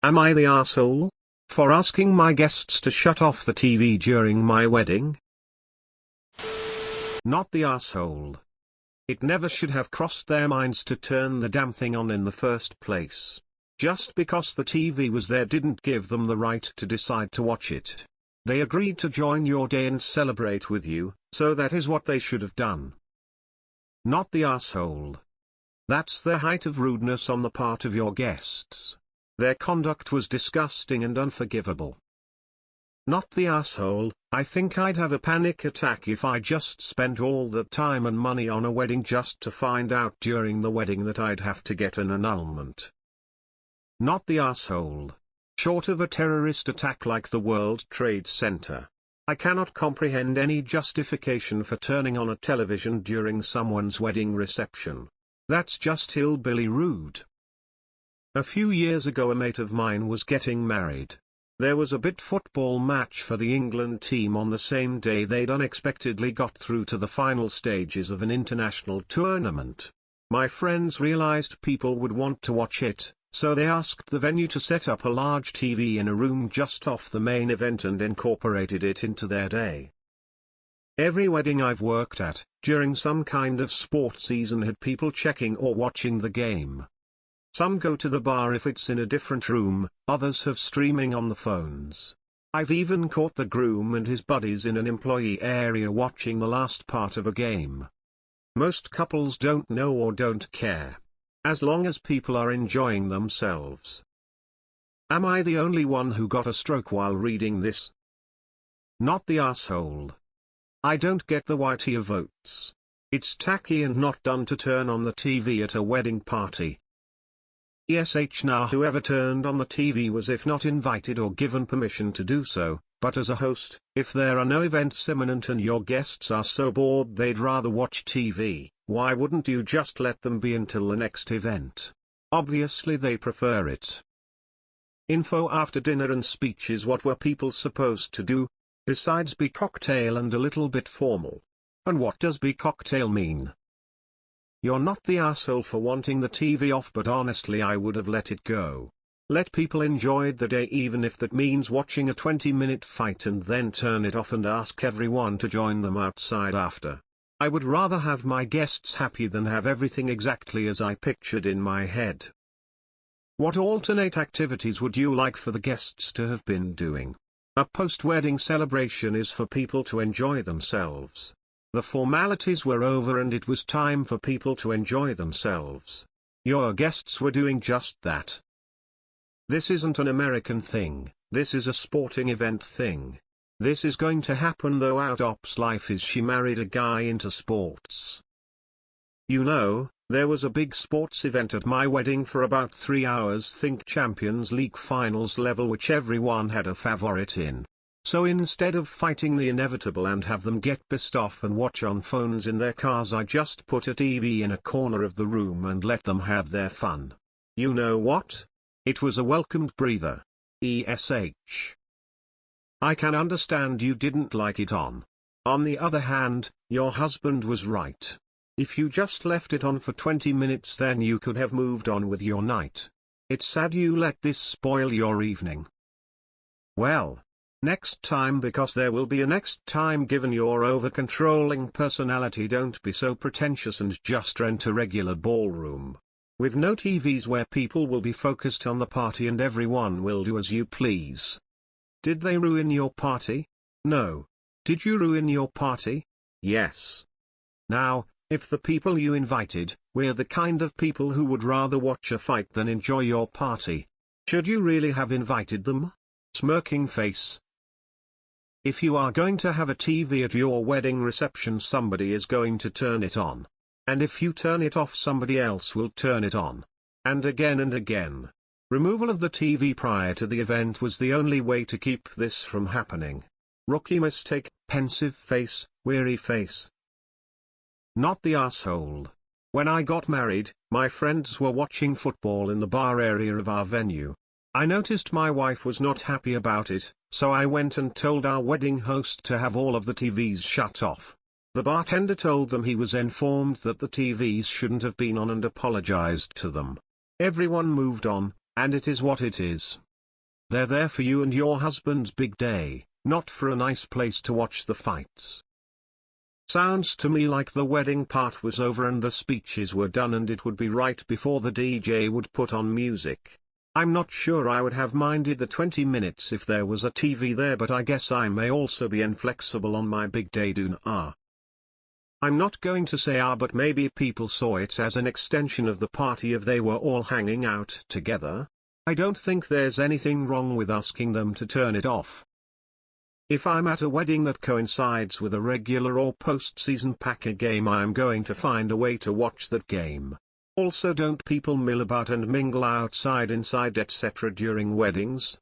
Am I the arsehole for asking my guests to shut off the TV during my wedding? Not the arsehole. It never should have crossed their minds to turn the damn thing on in the first place. Just because the TV was there didn't give them the right to decide to watch it. They agreed to join your day and celebrate with you, so that is what they should have done. Not the arsehole. That's the height of rudeness on the part of your guests. Their conduct was disgusting and unforgivable. Not the arsehole. I think I'd have a panic attack if I just spent all the time and money on a wedding just to find out during the wedding that I'd have to get an annulment. Not the arsehole. Short of a terrorist attack like the World Trade Center, I cannot comprehend any justification for turning on a television during someone's wedding reception. That's just hillbilly rude. A few years ago a mate of mine was getting married. There was a bit football match for the England team on the same day they'd unexpectedly got through to the final stages of an international tournament. My friends realized people would want to watch it, so they asked the venue to set up a large TV in a room just off the main event and incorporated it into their day. Every wedding I've worked at, during some kind of sport season had people checking or watching the game. Some go to the bar if it's in a different room, others have streaming on the phones. I've even caught the groom and his buddies in an employee area watching the last part of a game. Most couples don't know or don't care, as long as people are enjoying themselves. Am I the only one who got a stroke while reading this? Not the arsehole. I don't get the why of votes. It's tacky and not done to turn on the TV at a wedding party. Now whoever turned on the TV was if not invited or given permission to do so, but as a host, if there are no events imminent and your guests are so bored they'd rather watch TV, why wouldn't you just let them be until the next event? Obviously they prefer it. Info after dinner and speeches. What were people supposed to do? Besides be cocktail and a little bit formal. And what does be cocktail mean? You're not the asshole for wanting the TV off, but honestly I would have let it go. Let people enjoy the day even if that means watching a 20-minute fight and then turn it off and ask everyone to join them outside after. I would rather have my guests happy than have everything exactly as I pictured in my head. What alternate activities would you like for the guests to have been doing? A post-wedding celebration is for people to enjoy themselves. The formalities were over and it was time for people to enjoy themselves. Your guests were doing just that. This isn't an American thing, this is a sporting event thing. This is going to happen though. Outop's life is she married a guy into sports. You know, there was a big sports event at my wedding for about 3 hours, think Champions League finals level, which everyone had a favorite in. So instead of fighting the inevitable and have them get pissed off and watch on phones in their cars, I just put a TV in a corner of the room and let them have their fun. You know what? It was a welcomed breather. ESH. I can understand you didn't like it on. On the other hand, your husband was right. If you just left it on for 20 minutes then you could have moved on with your night. It's sad you let this spoil your evening. Well, next time, because there will be a next time. Given your over-controlling personality, don't be so pretentious and just rent a regular ballroom. With no TVs where people will be focused on the party and everyone will do as you please. Did they ruin your party? No. Did you ruin your party? Yes. Now, if the people you invited were the kind of people who would rather watch a fight than enjoy your party, should you really have invited them? Smirking face. If you are going to have a TV at your wedding reception, somebody is going to turn it on. And if you turn it off, somebody else will turn it on. And again and again. Removal of the TV prior to the event was the only way to keep this from happening. Rookie mistake, pensive face, weary face. Not the asshole. When I got married, my friends were watching football in the bar area of our venue. I noticed my wife was not happy about it, so I went and told our wedding host to have all of the TVs shut off. The bartender told them he was informed that the TVs shouldn't have been on and apologized to them. Everyone moved on, and it is what it is. They're there for you and your husband's big day, not for a nice place to watch the fights. Sounds to me like the wedding part was over and the speeches were done and it would be right before the DJ would put on music. I'm not sure I would have minded the 20 minutes if there was a TV there, but I guess I may also be inflexible on my big day. I'm not going to say but maybe people saw it as an extension of the party if they were all hanging out together. I don't think there's anything wrong with asking them to turn it off. If I'm at a wedding that coincides with a regular or post-season Packer game, I'm going to find a way to watch that game. Also, don't people mill about and mingle outside, inside, etc. during weddings?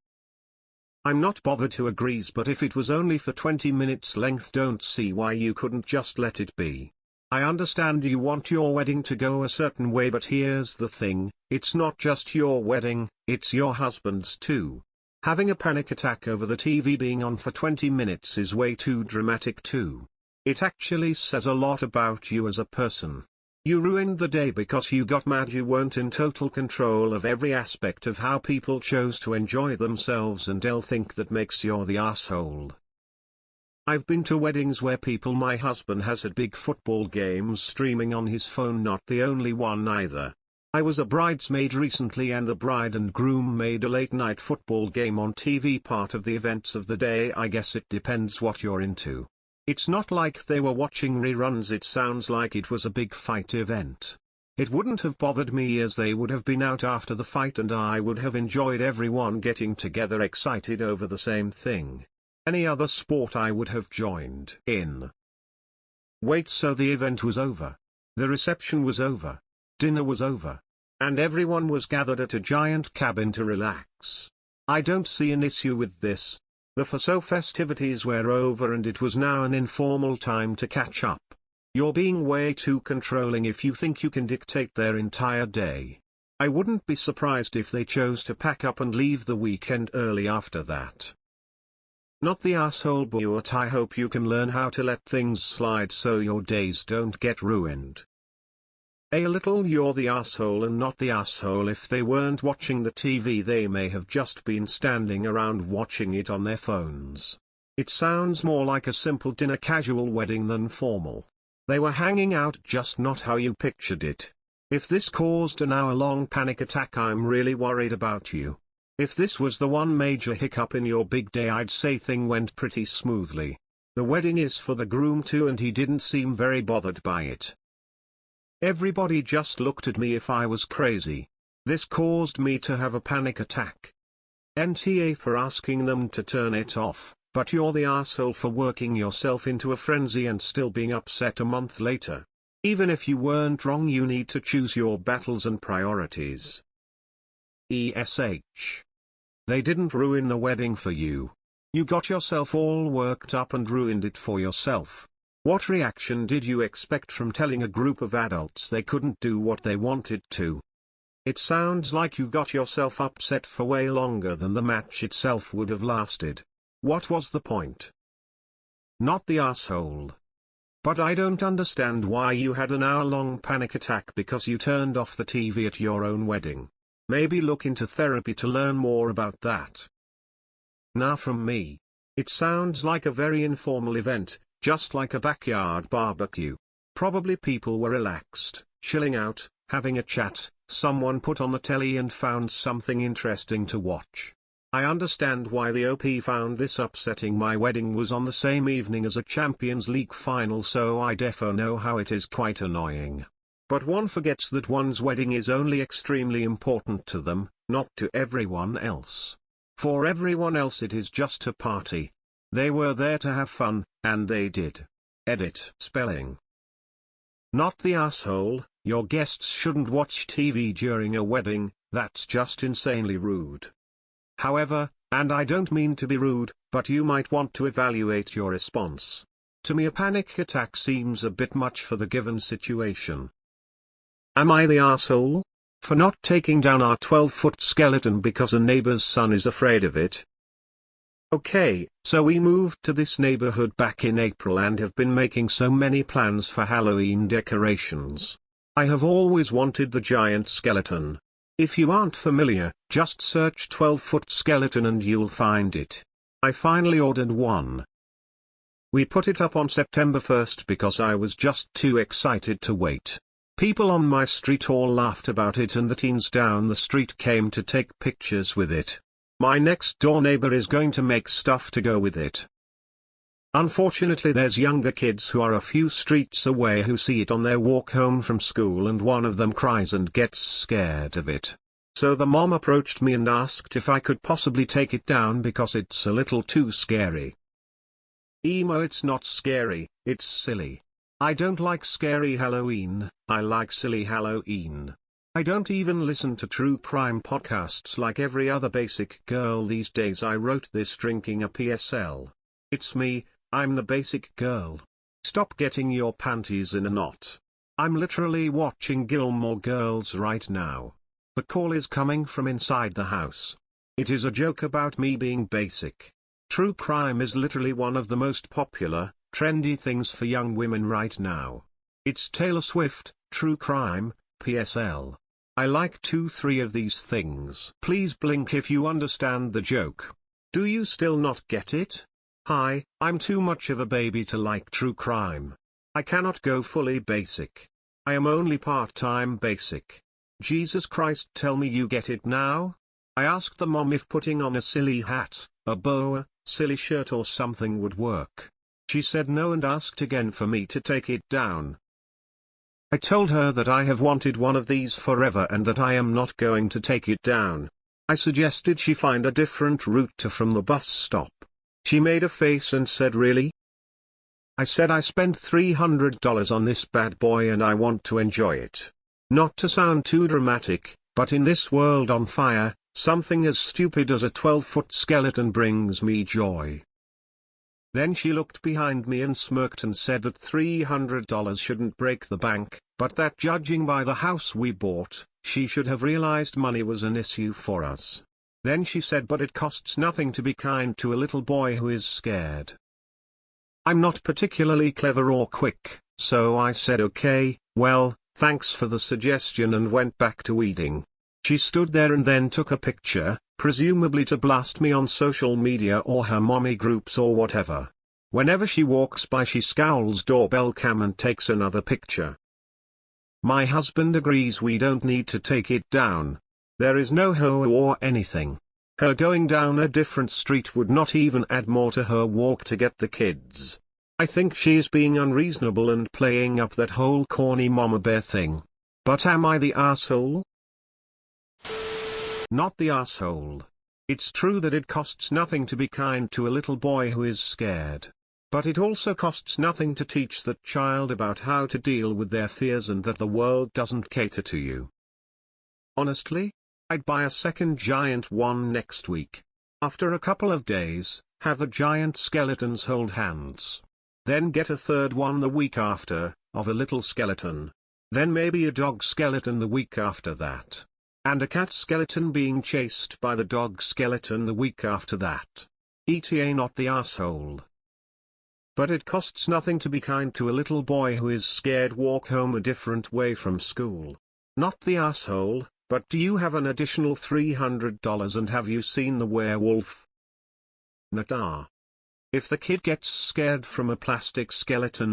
I'm not bothered to agree, but if it was only for 20 minutes length, don't see why you couldn't just let it be. I understand you want your wedding to go a certain way, but here's the thing, it's not just your wedding, it's your husband's too. Having a panic attack over the TV being on for 20 minutes is way too dramatic too. It actually says a lot about you as a person. You ruined the day because you got mad. You weren't in total control of every aspect of how people chose to enjoy themselves, and they'll think that makes you the asshole. I've been to weddings where my husband has had big football games streaming on his phone, not the only one either. I was a bridesmaid recently and the bride and groom made a late-night football game on TV part of the events of the day. I guess it depends what you're into. It's not like they were watching reruns. It sounds like it was a big fight event. It wouldn't have bothered me as they would have been out after the fight and I would have enjoyed everyone getting together excited over the same thing. Any other sport I would have joined in. Wait, so the event was over? The reception was over? Dinner was over? And everyone was gathered at a giant cabin to relax? I don't see an issue with this. The festivities were over and it was now an informal time to catch up. You're being way too controlling if you think you can dictate their entire day. I wouldn't be surprised if they chose to pack up and leave the weekend early after that. Not the asshole, but I hope you can learn how to let things slide so your days don't get ruined. A little, you're the asshole and not the asshole. If they weren't watching the TV, they may have just been standing around watching it on their phones. It sounds more like a simple dinner, casual wedding than formal. They were hanging out, just not how you pictured it. If this caused an hour-long panic attack, I'm really worried about you. If this was the one major hiccup in your big day, I'd say thing went pretty smoothly. The wedding is for the groom too and he didn't seem very bothered by it. Everybody just looked at me if I was crazy. This caused me to have a panic attack. NTA for asking them to turn it off, but you're the asshole for working yourself into a frenzy and still being upset a month later. Even if you weren't wrong, you need to choose your battles and priorities. ESH. They didn't ruin the wedding for you. You got yourself all worked up and ruined it for yourself. What reaction did you expect from telling a group of adults they couldn't do what they wanted to? It sounds like you got yourself upset for way longer than the match itself would have lasted. What was the point? Not the asshole. But I don't understand why you had an hour-long panic attack because you turned off the TV at your own wedding. Maybe look into therapy to learn more about that. Now from me. It sounds like a very informal event, just like a backyard barbecue. Probably people were relaxed, chilling out, having a chat, someone put on the telly and found something interesting to watch. I understand why the OP found this upsetting. My wedding was on the same evening as a Champions League final, so I defo know how it is quite annoying. But one forgets that one's wedding is only extremely important to them, not to everyone else. For everyone else it is just a party. They were there to have fun, and they did. Edit spelling. Not the asshole. Your guests shouldn't watch TV during a wedding, that's just insanely rude. However, and I don't mean to be rude, but you might want to evaluate your response. To me, a panic attack seems a bit much for the given situation. Am I the asshole? For not taking down our 12-foot skeleton because a neighbor's son is afraid of it? Okay, so we moved to this neighborhood back in April and have been making so many plans for Halloween decorations. I have always wanted the giant skeleton. If you aren't familiar, just search 12-foot skeleton and you'll find it. I finally ordered one. We put it up on September 1st because I was just too excited to wait. People on my street all laughed about it and the teens down the street came to take pictures with it. My next door neighbor is going to make stuff to go with it. Unfortunately, there's younger kids who are a few streets away who see it on their walk home from school and one of them cries and gets scared of it. So the mom approached me and asked if I could possibly take it down because it's a little too scary. Emo, it's not scary, it's silly. I don't like scary Halloween, I like silly Halloween. I don't even listen to true crime podcasts like every other basic girl these days. I wrote this drinking a PSL. It's me, I'm the basic girl. Stop getting your panties in a knot. I'm literally watching Gilmore Girls right now. The call is coming from inside the house. It is a joke about me being basic. True crime is literally one of the most popular, trendy things for young women right now. It's Taylor Swift, true crime, PSL. I like 2-3 of these things. Please blink if you understand the joke. Do you still not get it? Hi, I'm too much of a baby to like true crime. I cannot go fully basic. I am only part-time basic. Jesus Christ, tell me you get it now? I asked the mom if putting on a silly hat, a boa, silly shirt or something would work. She said no and asked again for me to take it down. I told her that I have wanted one of these forever and that I am not going to take it down. I suggested she find a different route to from the bus stop. She made a face and said, really? I said I spent $300 on this bad boy and I want to enjoy it. Not to sound too dramatic, but in this world on fire, something as stupid as a 12-foot skeleton brings me joy. Then she looked behind me and smirked and said that $300 shouldn't break the bank, but that judging by the house we bought, she should have realized money was an issue for us. Then she said, but it costs nothing to be kind to a little boy who is scared. I'm not particularly clever or quick, so I said okay, well, thanks for the suggestion and went back to eating. She stood there and then took a picture, presumably to blast me on social media or her mommy groups or whatever. Whenever she walks by she scowls doorbell cam and takes another picture. My husband agrees we don't need to take it down. There is no hoe or anything. Her going down a different street would not even add more to her walk to get the kids. I think she is being unreasonable and playing up that whole corny mama bear thing. But am I the asshole? Not the asshole. It's true that it costs nothing to be kind to a little boy who is scared. But it also costs nothing to teach that child about how to deal with their fears and that the world doesn't cater to you. Honestly, I'd buy a second giant one next week. After a couple of days, have the giant skeletons hold hands. Then get a third one the week after, of a little skeleton. Then maybe a dog skeleton the week after that. And a cat skeleton being chased by the dog skeleton the week after that. ETA not the asshole. But it costs nothing to be kind to a little boy who is scared walk home a different way from school. Not the asshole. But do you have an additional $300 and have you seen the werewolf? Nah. If the kid gets scared from a plastic skeleton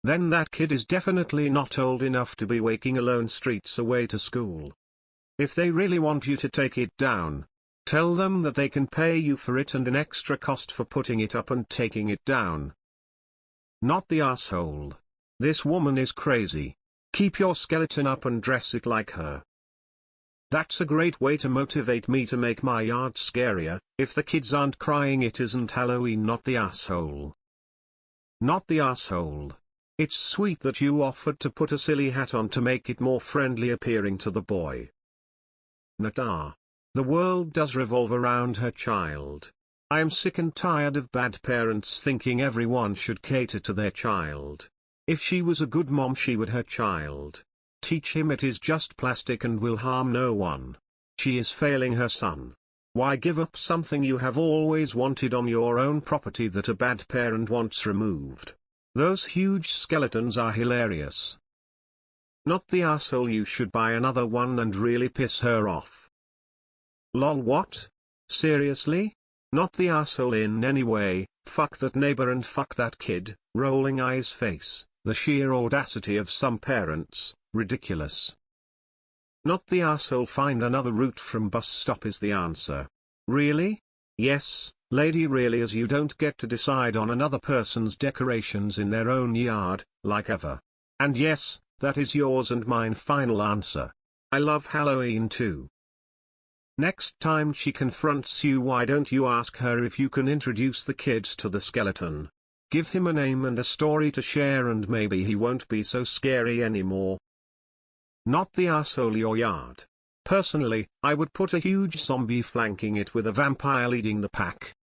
then that kid is definitely not old enough to be waking alone streets away to school. If they really want you to take it down, tell them that they can pay you for it and an extra cost for putting it up and taking it down. Not the asshole. This woman is crazy. Keep your skeleton up and dress it like her. That's a great way to motivate me to make my yard scarier. If the kids aren't crying, it isn't Halloween. Not the asshole. Not the asshole. It's sweet that you offered to put a silly hat on to make it more friendly appearing to the boy. Nah. The world does revolve around her child. I am sick and tired of bad parents thinking everyone should cater to their child. If she was a good mom, she would her child. Teach him it is just plastic and will harm no one. She is failing her son. Why give up something you have always wanted on your own property that a bad parent wants removed? Those huge skeletons are hilarious. Not the asshole, you should buy another one and really piss her off. Lol, what? Seriously? Not the asshole in any way, fuck that neighbor and fuck that kid, rolling eyes face, the sheer audacity of some parents, ridiculous. Not the asshole, find another route from bus stop is the answer. Really? Yes, lady, really, as you don't get to decide on another person's decorations in their own yard, like ever. And yes, that is yours and mine final answer. I love Halloween too. Next time she confronts you, why don't you ask her if you can introduce the kids to the skeleton? Give him a name and a story to share, and maybe he won't be so scary anymore. Not the asshole, your yard. Personally, I would put a huge zombie flanking it with a vampire leading the pack.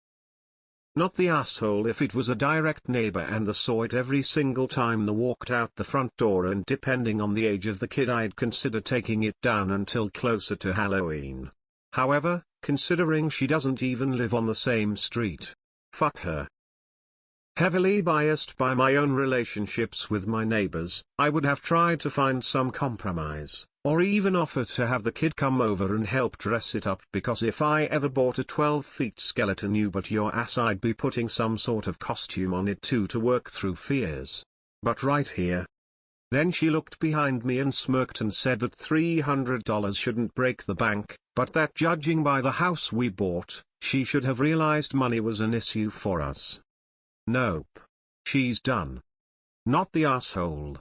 Not the asshole if it was a direct neighbor and they saw it every single time they walked out the front door, and depending on the age of the kid I'd consider taking it down until closer to Halloween. However, considering she doesn't even live on the same street, fuck her. Heavily biased by my own relationships with my neighbors, I would have tried to find some compromise, or even offer to have the kid come over and help dress it up, because if I ever bought a 12-feet skeleton, you bet your ass I'd be putting some sort of costume on it too to work through fears. But right here. Then she looked behind me and smirked and said that $300 shouldn't break the bank, but that judging by the house we bought, she should have realized money was an issue for us. Nope. She's done. Not the asshole.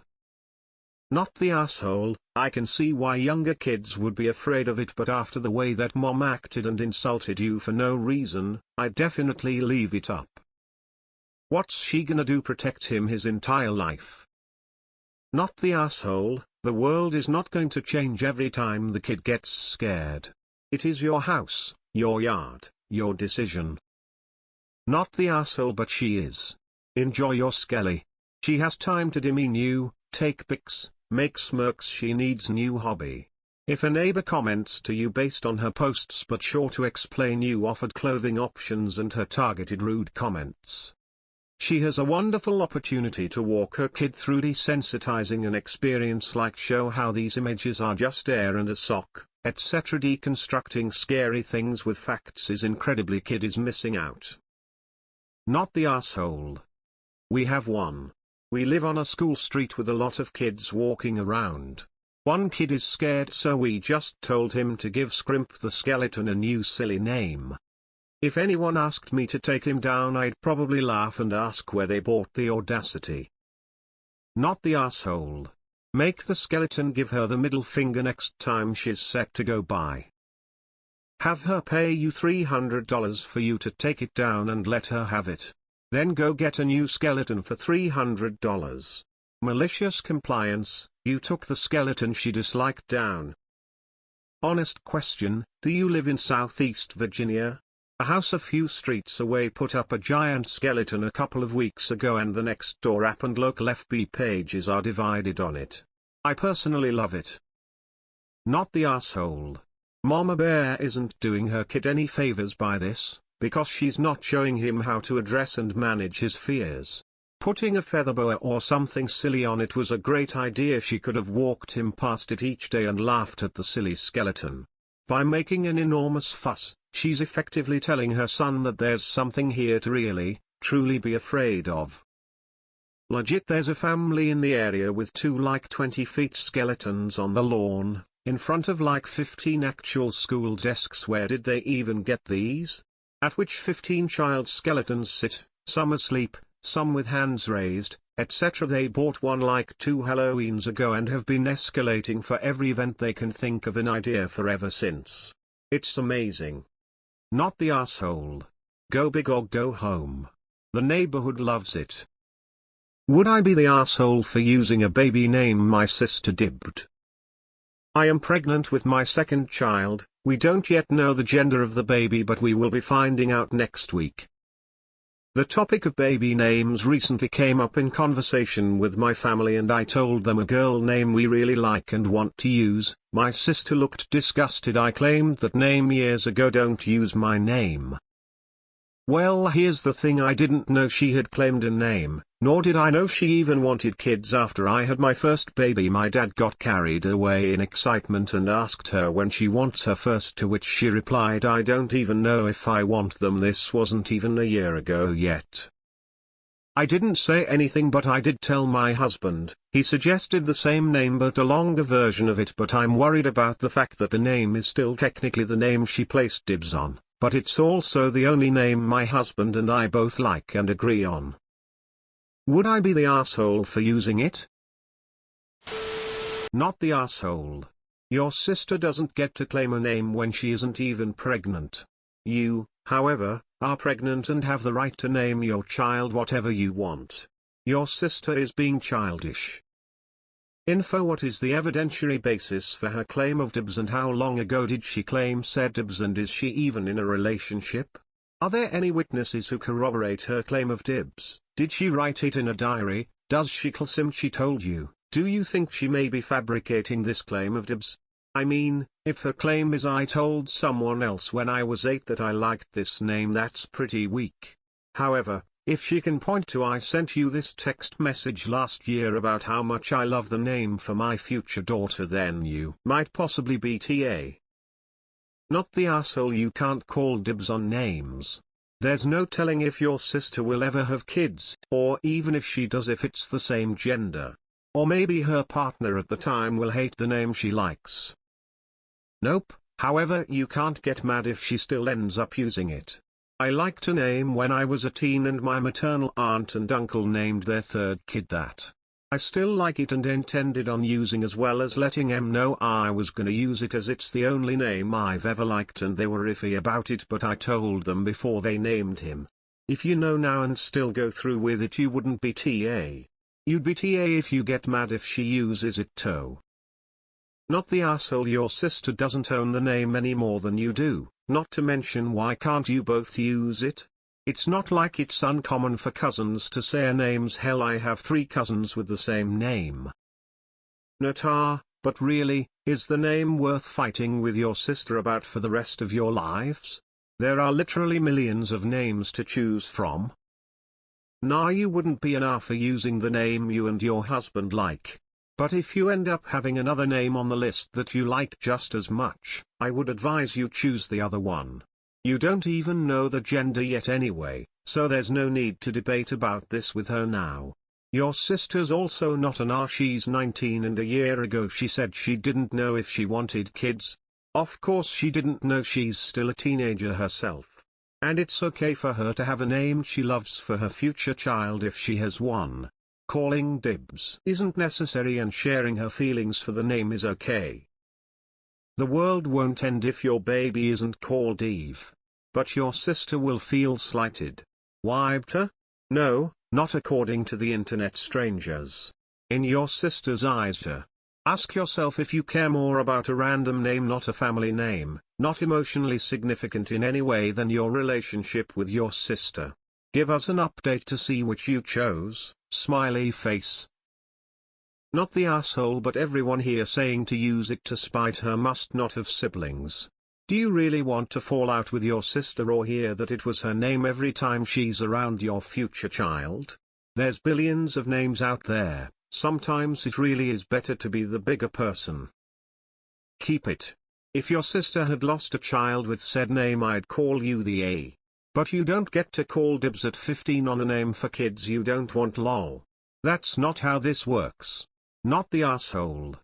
Not the asshole, I can see why younger kids would be afraid of it, but after the way that mom acted and insulted you for no reason, I'd definitely leave it up. What's she gonna do, protect him his entire life? Not the asshole, the world is not going to change every time the kid gets scared. It is your house, your yard, your decision. Not the asshole, but she is. Enjoy your skelly. She has time to demean you, take pics, make smirks, she needs new hobby. If a neighbor comments to you based on her posts but sure to explain you offered clothing options and her targeted rude comments, she has a wonderful opportunity to walk her kid through desensitizing an experience like show how these images are just air and a sock, etc. Deconstructing scary things with facts is incredibly, kid is missing out. Not the asshole. We have one. We live on a school street with a lot of kids walking around. One kid is scared, so we just told him to give Scrimp the skeleton a new silly name. If anyone asked me to take him down, I'd probably laugh and ask where they bought the audacity. Not the asshole. Make the skeleton give her the middle finger next time she's set to go by. Have her pay you $300 for you to take it down and let her have it. Then go get a new skeleton for $300. Malicious compliance, you took the skeleton she disliked down. Honest question, do you live in Southeast Virginia? A house a few streets away put up a giant skeleton a couple of weeks ago, and the next door app and local FB pages are divided on it. I personally love it. Not the asshole. Mama Bear isn't doing her kid any favors by this, because she's not showing him how to address and manage his fears. Putting a feather boa or something silly on it was a great idea. She could have walked him past it each day and laughed at the silly skeleton. By making an enormous fuss, she's effectively telling her son that there's something here to really, truly be afraid of. Legit, there's a family in the area with two like 20-feet skeletons on the lawn, in front of like 15 actual school desks. Where did they even get these? At which 15 child skeletons sit, some asleep, some with hands raised, etc. They bought one like 2 Halloweens ago and have been escalating for every event they can think of an idea for ever since. It's amazing. Not the asshole. Go big or go home. The neighborhood loves it. Would I be the asshole for using a baby name my sister dibbed? I am pregnant with my second child. We don't yet know the gender of the baby, but we will be finding out next week. The topic of baby names recently came up in conversation with my family, and I told them a girl name we really like and want to use. My sister looked disgusted. I claimed that name years ago. Don't use my name. Well, here's the thing, I didn't know she had claimed a name, nor did I know she even wanted kids. After I had my first baby, my dad got carried away in excitement and asked her when she wants her first, to which she replied, I don't even know if I want them. This wasn't even a year ago yet. I didn't say anything, but I did tell my husband. He suggested the same name but a longer version of it, but I'm worried about the fact that the name is still technically the name she placed dibs on, but it's also the only name my husband and I both like and agree on. Would I be the asshole for using it? Not the asshole. Your sister doesn't get to claim a name when she isn't even pregnant. You, however, are pregnant and have the right to name your child whatever you want. Your sister is being childish. Info: what is the evidentiary basis for her claim of dibs, and how long ago did she claim said dibs, and is she even in a relationship? Are there any witnesses who corroborate her claim of dibs? Did she write it in a diary? Does she claim she told you? Do you think she may be fabricating this claim of dibs? I mean, if her claim is I told someone else when I was 8 that I liked this name, that's pretty weak. However, if she can point to I sent you this text message last year about how much I love the name for my future daughter, then you might possibly be TA. Not the asshole. You can't call dibs on names. There's no telling if your sister will ever have kids, or even if she does, if it's the same gender. Or maybe her partner at the time will hate the name she likes. Nope. However, you can't get mad if she still ends up using it. I liked a name when I was a teen, and my maternal aunt and uncle named their third kid that. I still like it and intended on using, as well as letting em know I was gonna use it, as it's the only name I've ever liked, and they were iffy about it, but I told them before they named him. If you know now and still go through with it, you wouldn't be TA. You'd be TA if you get mad if she uses it too. Not the asshole. Your sister doesn't own the name any more than you do, not to mention why can't you both use it? It's not like it's uncommon for cousins to share names. Hell, I have 3 cousins with the same name. Natar, but really, is the name worth fighting with your sister about for the rest of your lives? There are literally millions of names to choose from. Nah, you wouldn't be an A for using the name you and your husband like. But if you end up having another name on the list that you like just as much, I would advise you choose the other one. You don't even know the gender yet anyway, so there's no need to debate about this with her now. Your sister's also not an A. She's 19, and a year ago she said she didn't know if she wanted kids. Of course she didn't know. She's still a teenager herself. And it's okay for her to have a name she loves for her future child if she has one. Calling dibs isn't necessary, and sharing her feelings for the name is okay. The world won't end if your baby isn't called Eve. But your sister will feel slighted. Why, AITA? No, not according to the internet strangers. In your sister's eyes, AITA. Ask yourself if you care more about a random name, not a family name, not emotionally significant in any way, than your relationship with your sister. Give us an update to see which you chose. Smiley face. Not the asshole, but everyone here saying to use it to spite her must not have siblings. Do you really want to fall out with your sister or hear that it was her name every time she's around your future child? There's billions of names out there. Sometimes it really is better to be the bigger person. Keep it. If your sister had lost a child with said name, I'd call you the A. But you don't get to call dibs at 15 on a name for kids you don't want, lol. That's not how this works. Not the asshole.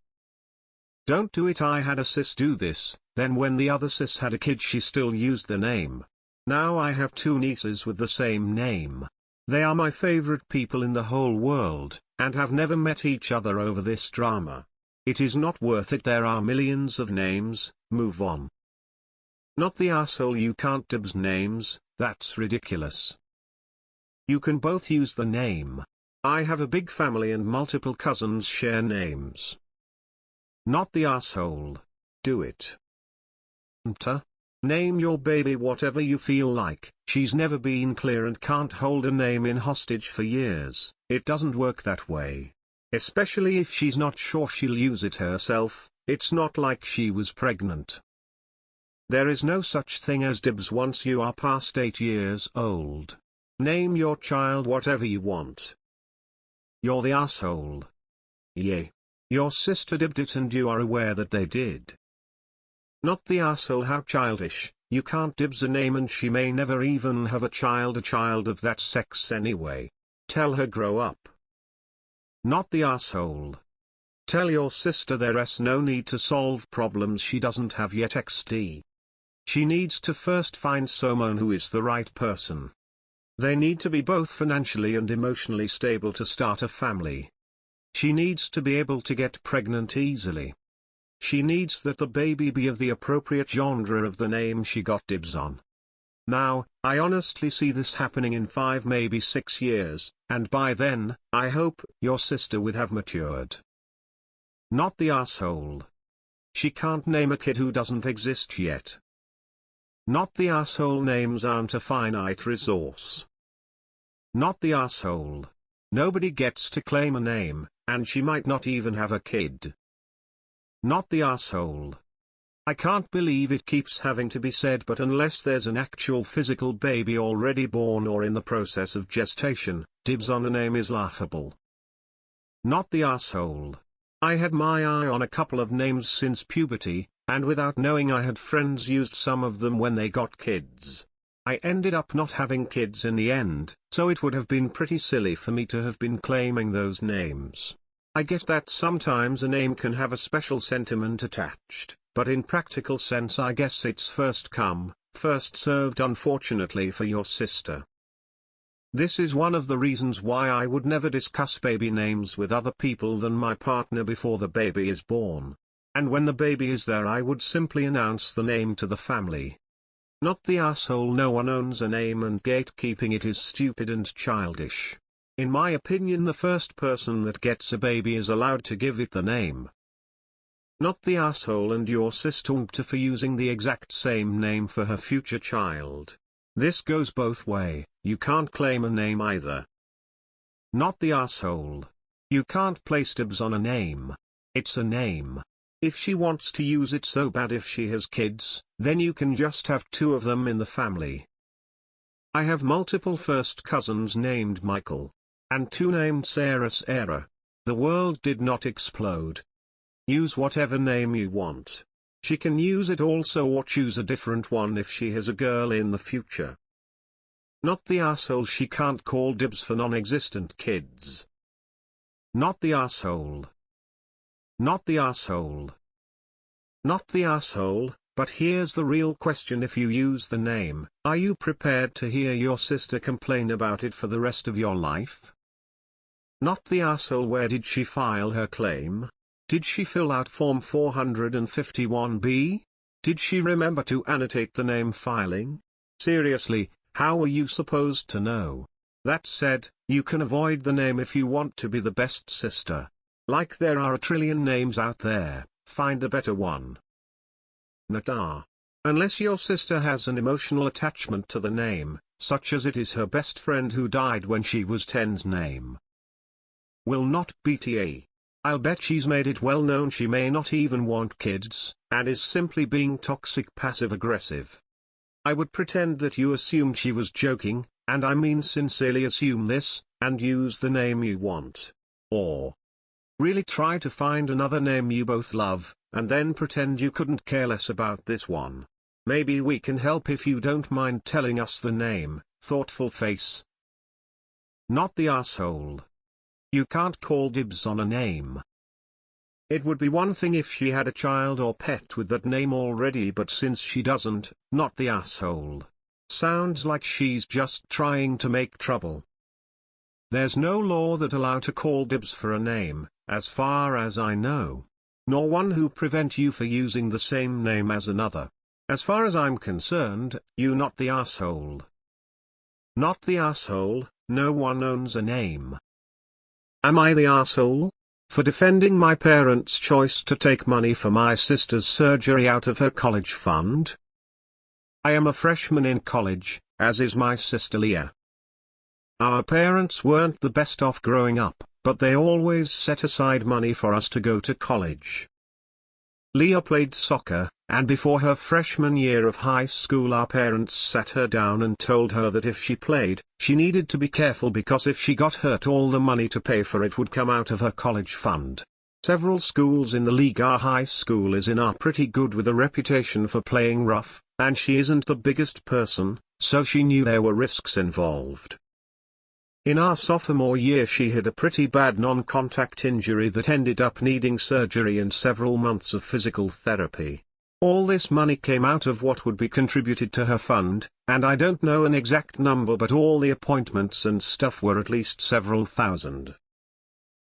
Don't do it. I had a sis do this, then when the other sis had a kid she still used the name. Now I have 2 nieces with the same name. They are my favorite people in the whole world, and have never met each other over this drama. It is not worth it. There are millions of names. Move on. Not the asshole. You can't dibs names. That's ridiculous. You can both use the name. I have a big family and multiple cousins share names. Not the asshole. Do it. AITA. Name your baby whatever you feel like. She's never been clear and can't hold a name in hostage for years. It doesn't work that way. Especially if she's not sure she'll use it herself. It's not like she was pregnant. There is no such thing as dibs once you are past 8 years old. Name your child whatever you want. You're the asshole. Yay. Your sister dibbed it and you are aware that they did. Not the asshole. How childish. You can't dibs a name and she may never even have a child of that sex anyway. Tell her grow up. Not the asshole. Tell your sister there's no need to solve problems she doesn't have yet XD. She needs to first find someone who is the right person. They need to be both financially and emotionally stable to start a family. She needs to be able to get pregnant easily. She needs that the baby be of the appropriate genre of the name she got dibs on. Now, I honestly see this happening in 5 maybe 6 years, and by then, I hope your sister would have matured. Not the asshole. She can't name a kid who doesn't exist yet. Not the asshole. Names aren't a finite resource. Not the asshole. Nobody gets to claim a name, and she might not even have a kid. Not the asshole. I can't believe it keeps having to be said, but unless there's an actual physical baby already born or in the process of gestation, dibs on a name is laughable. Not the asshole. I had my eye on a couple of names since puberty, and without knowing I had friends used some of them when they got kids. I ended up not having kids in the end, so it would have been pretty silly for me to have been claiming those names. I get that sometimes a name can have a special sentiment attached, but in practical sense I guess it's first come, first served, unfortunately for your sister. This is one of the reasons why I would never discuss baby names with other people than my partner before the baby is born. And when the baby is there I would simply announce the name to the family. Not the asshole. No one owns a name and gatekeeping it is stupid and childish. In my opinion, the first person that gets a baby is allowed to give it the name. Not the asshole. And your sister whooped for using the exact same name for her future child. This goes both way. You can't claim a name either. Not the asshole. You can't place dibs on a name. It's a name. If she wants to use it so bad, if she has kids, then you can just have 2 of them in the family. I have multiple first cousins named Michael. And 2 named Sarah. The world did not explode. Use whatever name you want. She can use it also or choose a different one if she has a girl in the future. Not the asshole. She can't call dibs for non-existent kids. Not the asshole. Not the asshole. Not the asshole. But here's the real question: if you use the name, are you prepared to hear your sister complain about it for the rest of your life? Not the asshole. Where did she file her claim? Did she fill out Form 451B? Did she remember to annotate the name filing? Seriously, how are you supposed to know? That said, you can avoid the name if you want to be the best sister. Like there are a trillion names out there, find a better one. Not unless your sister has an emotional attachment to the name, such as it is her best friend who died when she was 10's name. Will not BTA. I'll bet she's made it well known she may not even want kids, and is simply being toxic passive-aggressive. I would pretend that you assumed she was joking, and I mean sincerely assume this, and use the name you want. Or really try to find another name you both love, and then pretend you couldn't care less about this one. Maybe we can help if you don't mind telling us the name. Thoughtful face. Not the asshole. You can't call dibs on a name. It would be one thing if she had a child or pet with that name already, but since she doesn't, not the asshole. Sounds like she's just trying to make trouble. There's no law that allow to call dibs for a name, as far as I know. Nor one who prevent you for using the same name as another. As far as I'm concerned, you not the asshole. Not the asshole. No one owns a name. Am I the asshole? For defending my parents' choice to take money for my sister's surgery out of her college fund? I am a freshman in college, as is my sister Leah. Our parents weren't the best off growing up, but they always set aside money for us to go to college. Leah played soccer, and before her freshman year of high school our parents sat her down and told her that if she played, she needed to be careful because if she got hurt all the money to pay for it would come out of her college fund. Several schools in the league our high school is in are pretty good with a reputation for playing rough, and she isn't the biggest person, so she knew there were risks involved. In our sophomore year she had a pretty bad non-contact injury that ended up needing surgery and several months of physical therapy. All this money came out of what would be contributed to her fund, and I don't know an exact number but all the appointments and stuff were at least several thousand.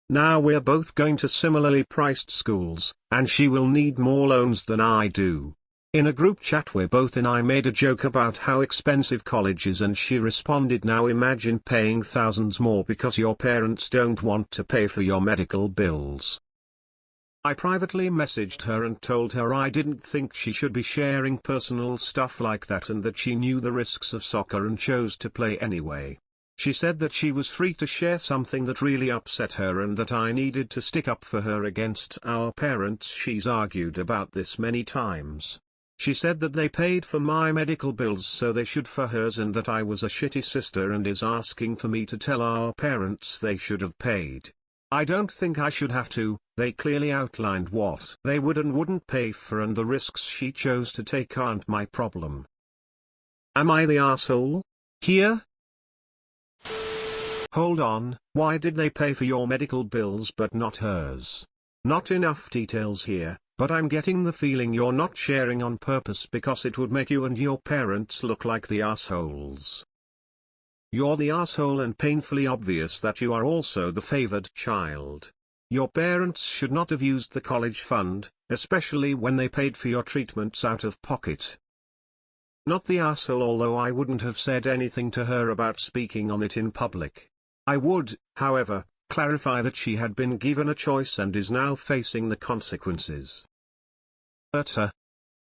Now we're both going to similarly priced schools, and she will need more loans than I do. In a group chat we're both in I made a joke about how expensive college is and she responded, now imagine paying thousands more because your parents don't want to pay for your medical bills. I privately messaged her and told her I didn't think she should be sharing personal stuff like that and that she knew the risks of soccer and chose to play anyway. She said that she was free to share something that really upset her and that I needed to stick up for her against our parents. She's argued about this many times. She said that they paid for my medical bills so they should for hers and that I was a shitty sister and is asking for me to tell our parents they should have paid. I don't think I should have to. They clearly outlined what they would and wouldn't pay for and the risks she chose to take aren't my problem. Am I the asshole here? Hold on, why did they pay for your medical bills but not hers? Not enough details here, but I'm getting the feeling you're not sharing on purpose because it would make you and your parents look like the assholes. You're the asshole and painfully obvious that you are also the favored child. Your parents should not have used the college fund, especially when they paid for your treatments out of pocket. Not the asshole, although I wouldn't have said anything to her about speaking on it in public. I would, however, clarify that she had been given a choice and is now facing the consequences.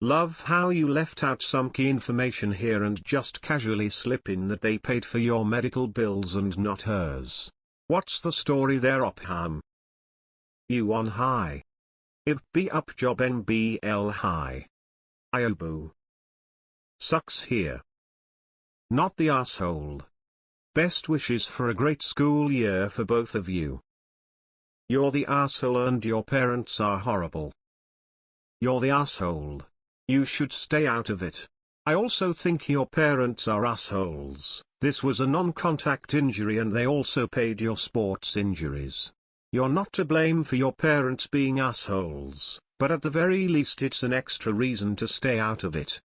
Love how you left out some key information here and just casually slip in that they paid for your medical bills and not hers. What's the story there, Opham? You on high. Ib be up job NBL high. Iobu. Sucks here. Not the asshole. Best wishes for a great school year for both of you. You're the asshole and your parents are horrible. You're the asshole. You should stay out of it. I also think your parents are assholes. This was a non-contact injury and they also paid your sports injuries. You're not to blame for your parents being assholes, but at the very least it's an extra reason to stay out of it.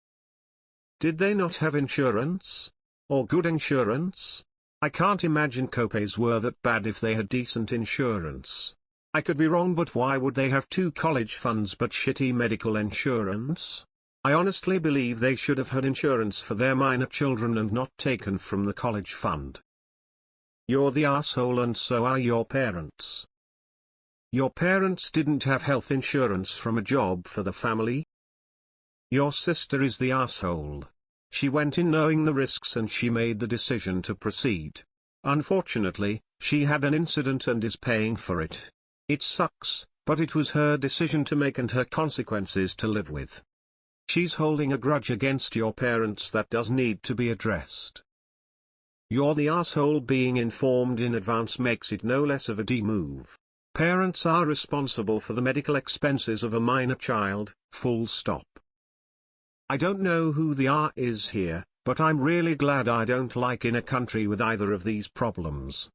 Did they not have insurance? Or good insurance? I can't imagine copays were that bad if they had decent insurance. I could be wrong, but why would they have two college funds but shitty medical insurance? I honestly believe they should have had insurance for their minor children and not taken from the college fund. You're the asshole and so are your parents. Your parents didn't have health insurance from a job for the family? Your sister is the asshole. She went in knowing the risks and she made the decision to proceed. Unfortunately, she had an incident and is paying for it. It sucks, but it was her decision to make and her consequences to live with. She's holding a grudge against your parents that does need to be addressed. You're the asshole. Being informed in advance makes it no less of a D-move. Parents are responsible for the medical expenses of a minor child, full stop. I don't know who the R is here, but I'm really glad I don't like in a country with either of these problems.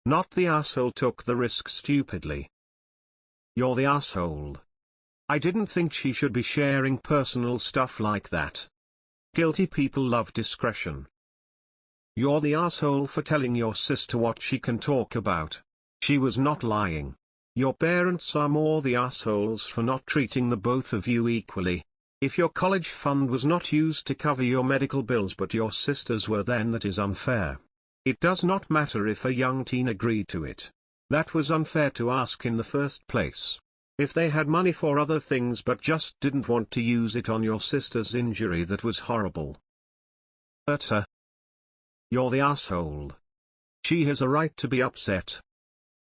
Not the asshole took the risk stupidly. You're the asshole. I didn't think she should be sharing personal stuff like that. Guilty people love discretion. You're the asshole for telling your sister what she can talk about. She was not lying. Your parents are more the assholes for not treating the both of you equally. If your college fund was not used to cover your medical bills but your sisters were, then that is unfair. It does not matter if a young teen agreed to it. That was unfair to ask in the first place. If they had money for other things but just didn't want to use it on your sister's injury, that was horrible. You're the asshole. She has a right to be upset.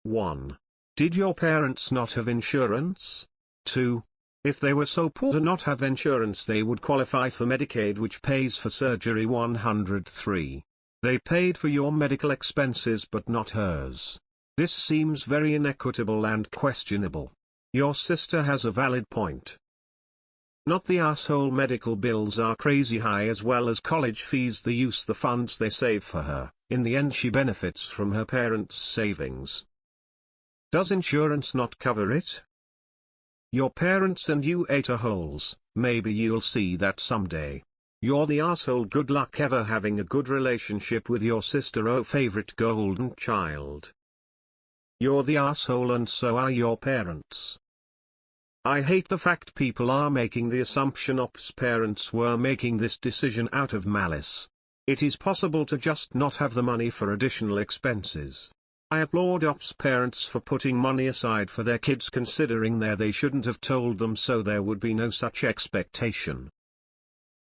1. Did your parents not have insurance? 2. If they were so poor to not have insurance, they would qualify for Medicaid, which pays for surgery 103. They paid for your medical expenses but not hers. This seems very inequitable and questionable. Your sister has a valid point. Not the asshole. Medical bills are crazy high, as well as college fees. They use the funds they save for her. In the end, she benefits from her parents' savings. Does insurance not cover it? Your parents and you ate a holes. Maybe you'll see that someday. You're the asshole. Good luck ever having a good relationship with your sister, oh favorite golden child. You're the asshole, and so are your parents. I hate the fact people are making the assumption Ops parents were making this decision out of malice. It is possible to just not have the money for additional expenses. I applaud Ops parents for putting money aside for their kids, considering they shouldn't have told them, so there would be no such expectation.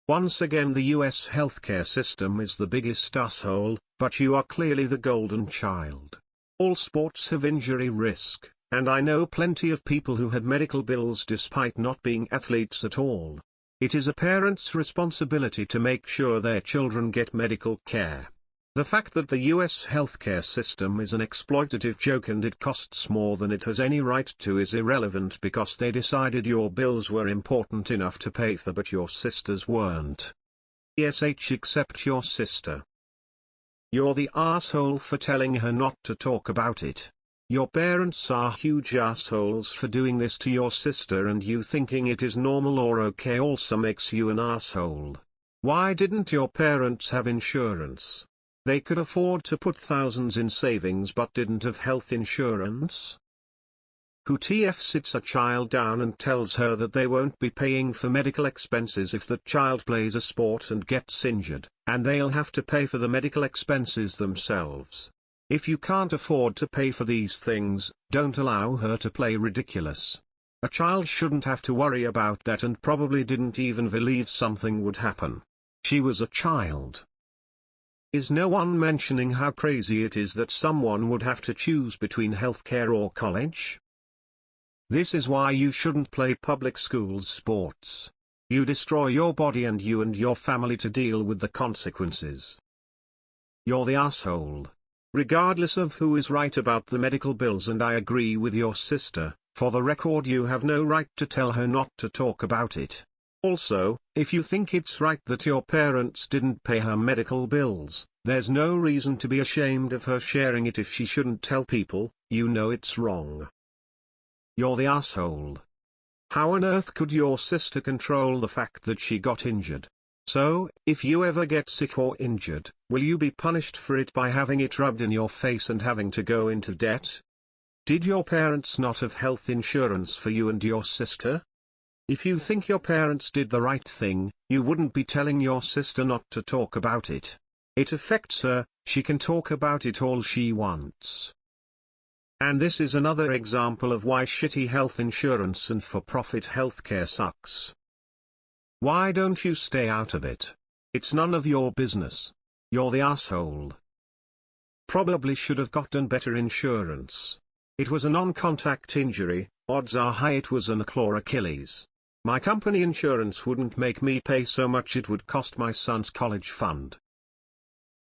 Once again, the US healthcare system is the biggest asshole, but you are clearly the golden child. All sports have injury risk, and I know plenty of people who had medical bills despite not being athletes at all. It is a parent's responsibility to make sure their children get medical care. The fact that the US healthcare system is an exploitative joke and it costs more than it has any right to is irrelevant, because they decided your bills were important enough to pay for, but your sisters weren't. Except your sister. You're the asshole for telling her not to talk about it. Your parents are huge assholes for doing this to your sister, and you thinking it is normal or okay also makes you an asshole. Why didn't your parents have insurance? They could afford to put thousands in savings but didn't have health insurance? Who TF sits a child down and tells her that they won't be paying for medical expenses if the child plays a sport and gets injured, and they'll have to pay for the medical expenses themselves? If you can't afford to pay for these things, don't allow her to play ridiculous. A child shouldn't have to worry about that, and probably didn't even believe something would happen. She was a child. Is no one mentioning how crazy it is that someone would have to choose between healthcare or college? This is why you shouldn't play public schools sports. You destroy your body and you and your family to deal with the consequences. You're the asshole. Regardless of who is right about the medical bills, and I agree with your sister, for the record, you have no right to tell her not to talk about it. Also, if you think it's right that your parents didn't pay her medical bills, there's no reason to be ashamed of her sharing it if she shouldn't tell people. You know it's wrong. You're the asshole. How on earth could your sister control the fact that she got injured? So, if you ever get sick or injured, will you be punished for it by having it rubbed in your face and having to go into debt? Did your parents not have health insurance for you and your sister? If you think your parents did the right thing, you wouldn't be telling your sister not to talk about it. It affects her, she can talk about it all she wants. And this is another example of why shitty health insurance and for-profit healthcare sucks. Why don't you stay out of it? It's none of your business. You're the asshole. Probably should have gotten better insurance. It was a non-contact injury, odds are high it was an claw Achilles. My company insurance wouldn't make me pay so much it would cost my son's college fund.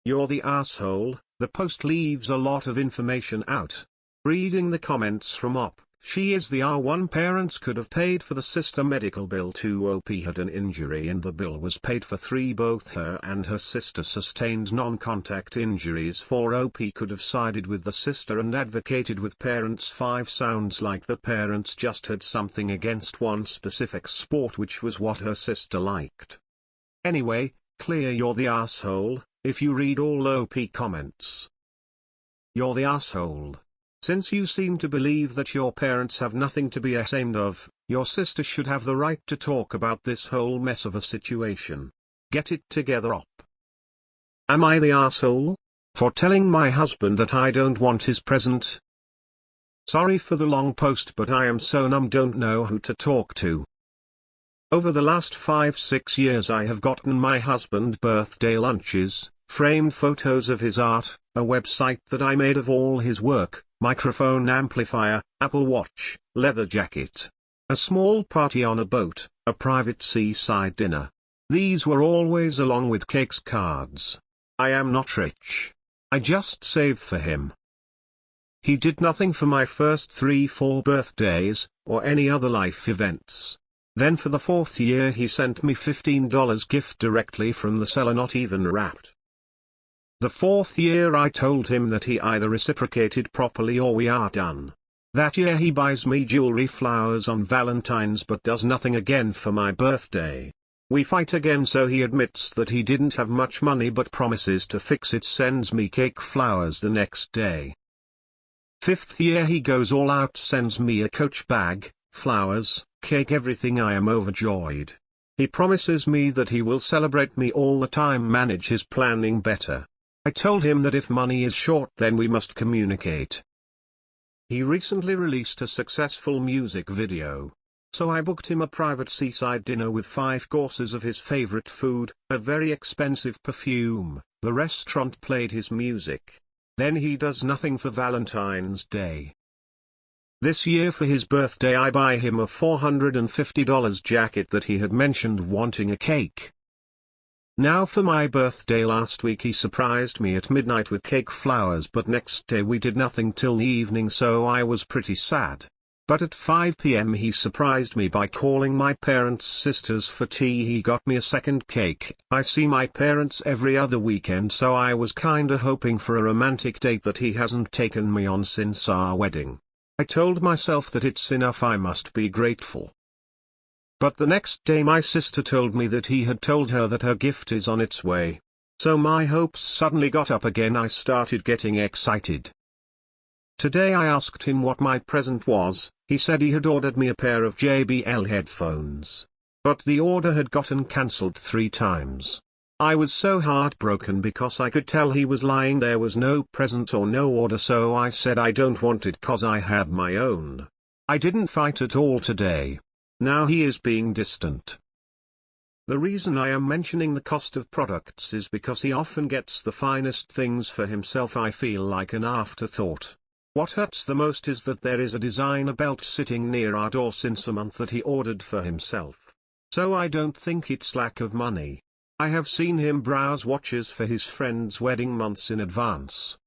You're the asshole. The post leaves a lot of information out. Reading the comments from Op, she is the R1. Parents could have paid for the sister medical bill. 2 OP had an injury and the bill was paid for. 3 both her and her sister sustained non-contact injuries. 4 OP could have sided with the sister and advocated with parents. 5 sounds like the parents just had something against one specific sport, which was what her sister liked. Anyway, clear you're the asshole, if you read all OP comments. You're the asshole. Since you seem to believe that your parents have nothing to be ashamed of, your sister should have the right to talk about this whole mess of a situation. Get it together, Op. Am I the asshole? For telling my husband that I don't want his present? Sorry for the long post, but I am so numb, don't know who to talk to. Over the last 5-6 years I have gotten my husband birthday lunches, framed photos of his art, a website that I made of all his work, microphone amplifier, Apple Watch, leather jacket. a small party on a boat, a private seaside dinner. These were always along with cakes, cards. I am not rich. I just save for him. He did nothing for my first 3-4 birthdays, or any other life events. Then for the 4th year he sent me $15 gift directly from the seller, not even wrapped. The 4th year I told him that he either reciprocated properly or we are done. That year he buys me jewelry, flowers on Valentine's, but does nothing again for my birthday. We fight again, so he admits that he didn't have much money but promises to fix it, sends me cake, flowers the next day. 5th year he goes all out, sends me a Coach bag, flowers, cake, everything. I am overjoyed. He promises me that he will celebrate me all the time, manage his planning better. I told him that if money is short then we must communicate. He recently released a successful music video. So I booked him a private seaside dinner with 5 courses of his favorite food, a very expensive perfume. The restaurant played his music. Then he does nothing for Valentine's Day. This year for his birthday I buy him a $450 jacket that he had mentioned wanting a cake. Now for my birthday last week he surprised me at midnight with cake, flowers, but next day we did nothing till the evening, so I was pretty sad. But at 5 p.m. he surprised me by calling my parents' sisters for tea. He got me a second cake. I see my parents every other weekend, so I was kinda hoping for a romantic date that he hasn't taken me on since our wedding. I told myself that it's enough, I must be grateful. But the next day my sister told me that he had told her that her gift is on its way. So my hopes suddenly got up again. I started getting excited. Today I asked him what my present was. He said he had ordered me a pair of JBL headphones. But the order had gotten cancelled 3 times. I was so heartbroken because I could tell he was lying. There was no present or no order, so I said I don't want it cause I have my own. I didn't fight at all today. Now he is being distant. The reason I am mentioning the cost of products is because he often gets the finest things for himself. I feel like an afterthought. What hurts the most is that there is a designer belt sitting near our door since a month that he ordered for himself. So I don't think it's lack of money. I have seen him browse watches for his friend's wedding months in advance.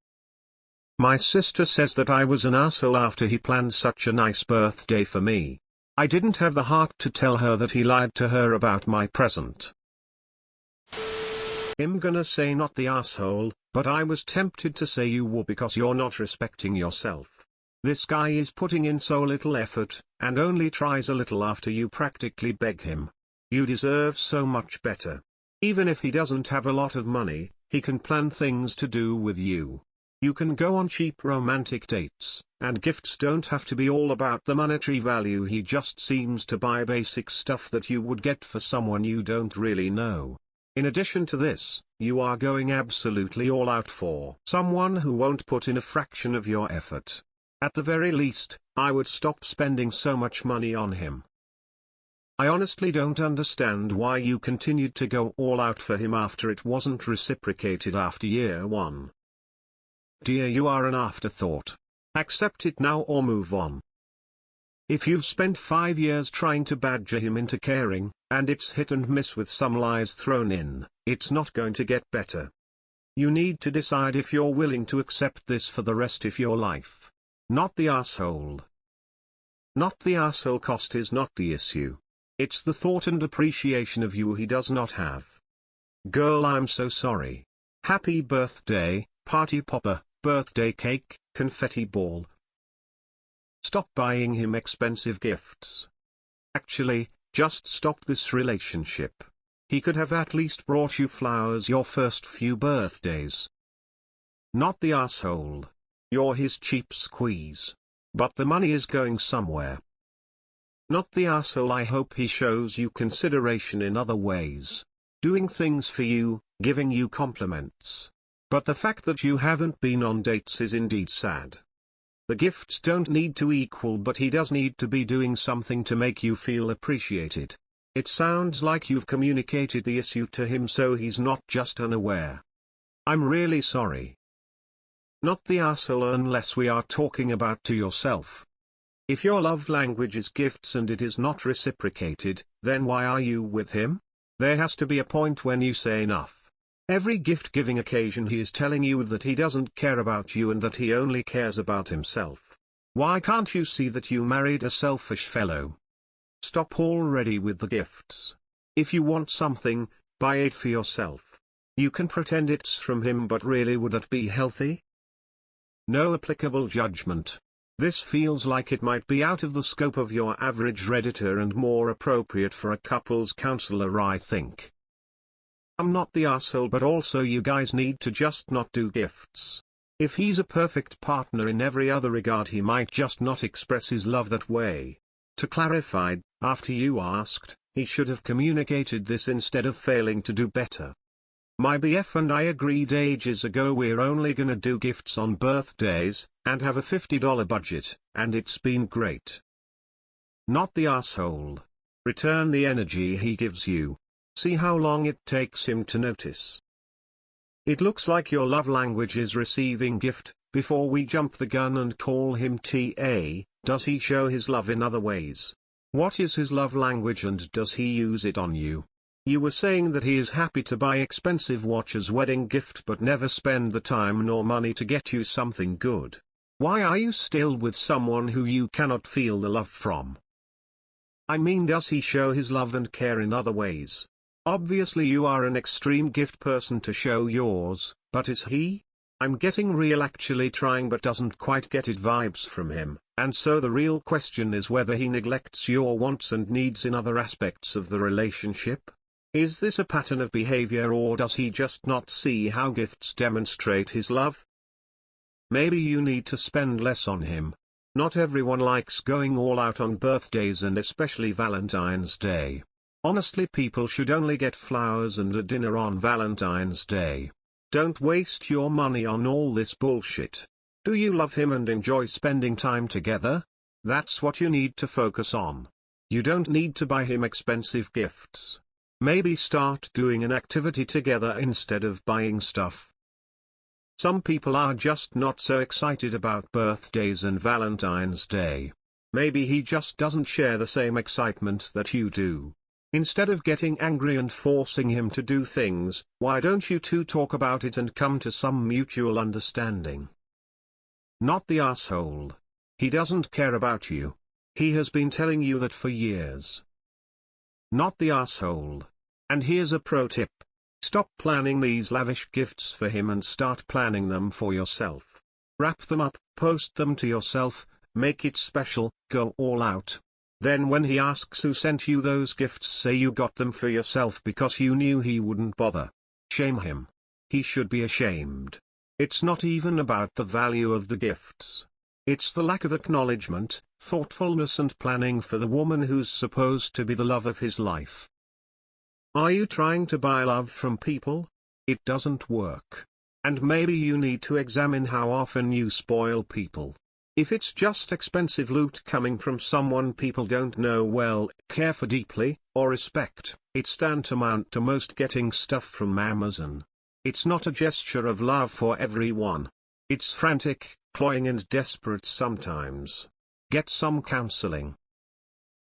My sister says that I was an asshole after he planned such a nice birthday for me. I didn't have the heart to tell her that he lied to her about my present. I'm gonna say not the asshole, but I was tempted to say you were because you're not respecting yourself. This guy is putting in so little effort, and only tries a little after you practically beg him. You deserve so much better. Even if he doesn't have a lot of money, he can plan things to do with you. You can go on cheap romantic dates, and gifts don't have to be all about the monetary value. He just seems to buy basic stuff that you would get for someone you don't really know. In addition to this, you are going absolutely all out for someone who won't put in a fraction of your effort. At the very least, I would stop spending so much money on him. I honestly don't understand why you continued to go all out for him after it wasn't reciprocated after year 1. Dear, you are an afterthought. Accept it now or move on. If you've spent 5 years trying to badger him into caring, and it's hit and miss with some lies thrown in, it's not going to get better. You need to decide if you're willing to accept this for the rest of your life. Not the asshole. Not the asshole cost is not the issue. It's the thought and appreciation of you he does not have. Girl, I'm so sorry. Happy birthday, party popper, birthday cake, confetti ball. Stop buying him expensive gifts. Actually, just stop this relationship. He could have at least brought you flowers your first few birthdays. Not the asshole. You're his cheap squeeze. But the money is going somewhere. Not the asshole. I hope he shows you consideration in other ways. Doing things for you, giving you compliments. But the fact that you haven't been on dates is indeed sad. The gifts don't need to equal, but he does need to be doing something to make you feel appreciated. It sounds like you've communicated the issue to him, so he's not just unaware. I'm really sorry. Not the asshole unless we are talking about to yourself. If your love language is gifts and it is not reciprocated, then why are you with him? There has to be a point when you say enough. Every gift-giving occasion he is telling you that he doesn't care about you and that he only cares about himself. Why can't you see that you married a selfish fellow? Stop already with the gifts. If you want something, buy it for yourself. You can pretend it's from him, but really, would that be healthy? No applicable judgment. This feels like it might be out of the scope of your average Redditor and more appropriate for a couples counselor, I think. I'm not the asshole, but also you guys need to just not do gifts. If he's a perfect partner in every other regard, he might just not express his love that way. To clarify, after you asked, he should have communicated this instead of failing to do better. My BF and I agreed ages ago we're only gonna do gifts on birthdays, and have a $50 budget, and it's been great. Not the asshole. Return the energy he gives you. See how long it takes him to notice. It looks like your love language is receiving gift. Before we jump the gun and call him TA, does he show his love in other ways? What is his love language and does he use it on you? You were saying that he is happy to buy expensive watch as wedding gift but never spend the time nor money to get you something good. Why are you still with someone who you cannot feel the love from? I mean, does he show his love and care in other ways? Obviously you are an extreme gift person to show yours, but is he? I'm getting real actually trying but doesn't quite get it vibes from him, and so the real question is whether he neglects your wants and needs in other aspects of the relationship. Is this a pattern of behavior, or does he just not see how gifts demonstrate his love? Maybe you need to spend less on him. Not everyone likes going all out on birthdays and especially Valentine's Day. Honestly, people should only get flowers and a dinner on Valentine's Day. Don't waste your money on all this bullshit. Do you love him and enjoy spending time together? That's what you need to focus on. You don't need to buy him expensive gifts. Maybe start doing an activity together instead of buying stuff. Some people are just not so excited about birthdays and Valentine's Day. Maybe he just doesn't share the same excitement that you do. Instead of getting angry and forcing him to do things, why don't you two talk about it and come to some mutual understanding? Not the asshole. He doesn't care about you. He has been telling you that for years. Not the asshole. And here's a pro tip. Stop planning these lavish gifts for him and start planning them for yourself. Wrap them up, post them to yourself, make it special, go all out. Then when he asks who sent you those gifts, say you got them for yourself because you knew he wouldn't bother. Shame him. He should be ashamed. It's not even about the value of the gifts. It's the lack of acknowledgement, thoughtfulness and planning for the woman who's supposed to be the love of his life. Are you trying to buy love from people? It doesn't work. And maybe you need to examine how often you spoil people. If it's just expensive loot coming from someone people don't know well, care for deeply, or respect, it's tantamount to most getting stuff from Amazon. It's not a gesture of love for everyone. It's frantic, cloying and desperate sometimes. Get some counseling.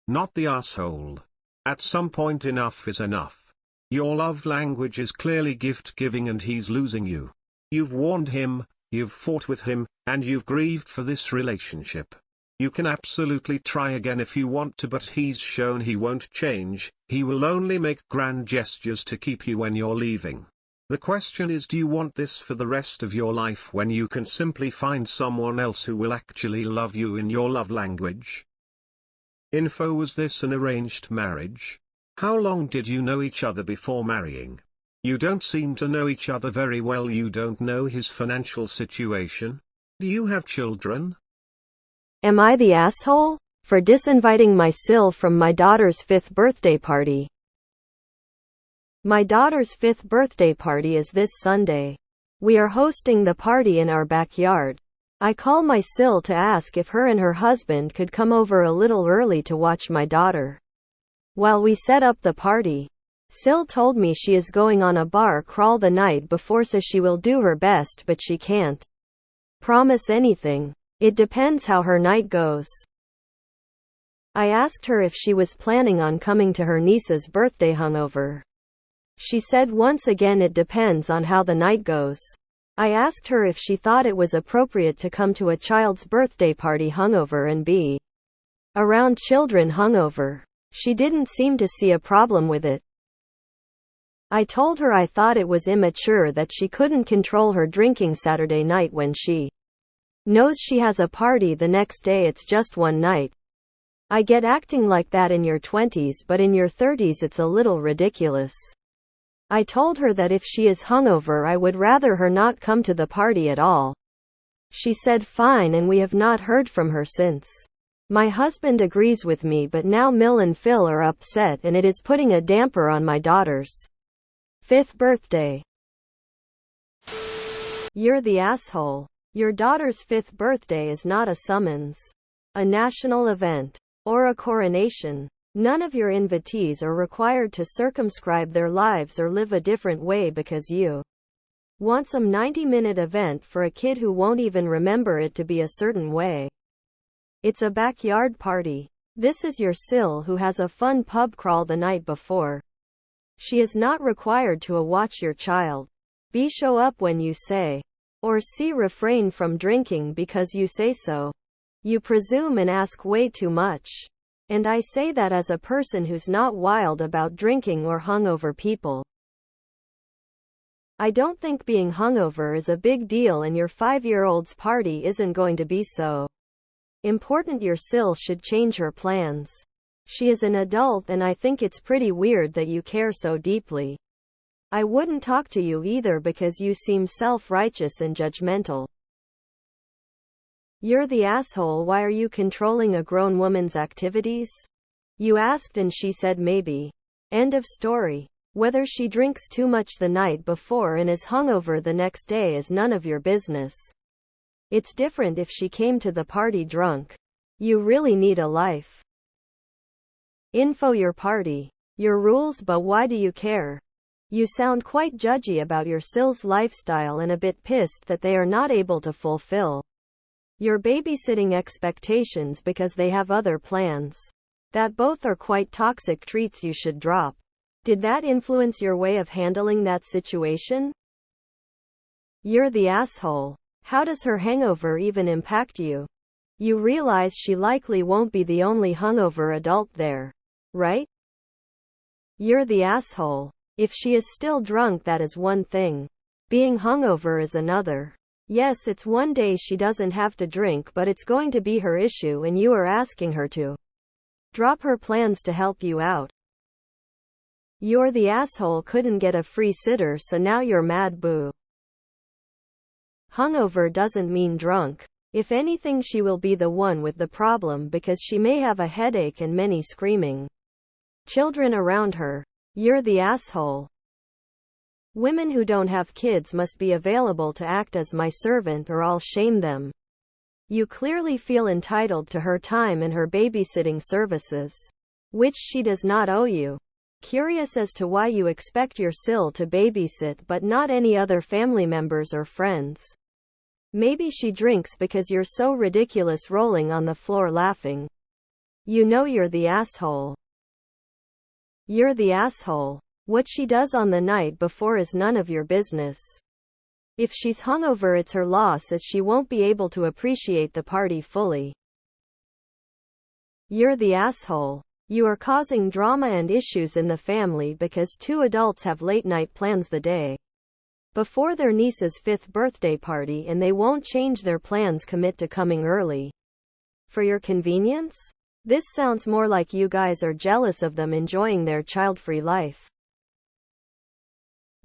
Not the asshole. At some point enough is enough. Your love language is clearly gift giving and he's losing you. You've warned him, you've fought with him, and you've grieved for this relationship. You can absolutely try again if you want to, but he's shown he won't change. He will only make grand gestures to keep you when you're leaving. The question is, do you want this for the rest of your life when you can simply find someone else who will actually love you in your love language? Info: was this an arranged marriage? How long did you know each other before marrying? You don't seem to know each other very well. You don't know his financial situation. Do you have children? Am I the asshole for disinviting my sil from my daughter's 5th birthday party? My daughter's 5th birthday party is this Sunday. We are hosting the party in our backyard. I call my sil to ask if her and her husband could come over a little early to watch my daughter. While we set up the party, Sil told me she is going on a bar crawl the night before, so she will do her best, but she can't promise anything. It depends how her night goes. I asked her if she was planning on coming to her niece's birthday hungover. She said once again it depends on how the night goes. I asked her if she thought it was appropriate to come to a child's birthday party hungover and be around children hungover. She didn't seem to see a problem with it. I told her I thought it was immature that she couldn't control her drinking Saturday night when she knows she has a party the next day. It's just one night. I get acting like that in your 20s, but in your 30s it's a little ridiculous. I told her that if she is hungover I would rather her not come to the party at all. She said fine, and we have not heard from her since. My husband agrees with me, but now Mill and Phil are upset and it is putting a damper on my daughter's 5th birthday. You're the asshole. Your daughter's 5th birthday is not a summons, a national event, or a coronation. None of your invitees are required to circumscribe their lives or live a different way because you want some 90-minute event for a kid who won't even remember it to be a certain way. It's a backyard party. This is your Sil who has a fun pub crawl the night before. She is not required to watch your child. B. Show up when you say. Or C. Refrain from drinking because you say so. You presume and ask way too much. And I say that as a person who's not wild about drinking or hungover people. I don't think being hungover is a big deal, and your 5-year-old's party isn't going to be so important. Your Sil should change her plans. She is an adult, and I think it's pretty weird that you care so deeply. I wouldn't talk to you either because you seem self-righteous and judgmental. You're the asshole. Why are you controlling a grown woman's activities? You asked and she said maybe. End of story. Whether she drinks too much the night before and is hungover the next day is none of your business. It's different if she came to the party drunk. You really need a life. Info: your party, your rules, but why do you care? You sound quite judgy about your Sil's lifestyle and a bit pissed that they are not able to fulfill your babysitting expectations because they have other plans. That both are quite toxic treats you should drop. Did that influence your way of handling that situation? You're the asshole. How does her hangover even impact you? You realize she likely won't be the only hungover adult there, right? You're the asshole. If she is still drunk, that is one thing. Being hungover is another. Yes, it's one day she doesn't have to drink, but it's going to be her issue, and you are asking her to drop her plans to help you out. You're the asshole. Couldn't get a free sitter, so now you're mad. Boo. Hungover doesn't mean drunk. If anything, she will be the one with the problem because she may have a headache and many screaming children around her. You're the asshole. Women who don't have kids must be available to act as my servant or I'll shame them. You clearly feel entitled to her time and her babysitting services, which she does not owe you. Curious as to why you expect your Sil to babysit but not any other family members or friends. Maybe she drinks because you're so ridiculous, rolling on the floor laughing. You know you're the asshole. You're the asshole. What she does on the night before is none of your business. If she's hungover, it's her loss, as she won't be able to appreciate the party fully. You're the asshole. You are causing drama and issues in the family because 2 adults have late night plans the day before their niece's 5th birthday party, and they won't change their plans. Commit to coming early for your convenience? This sounds more like you guys are jealous of them enjoying their child-free life.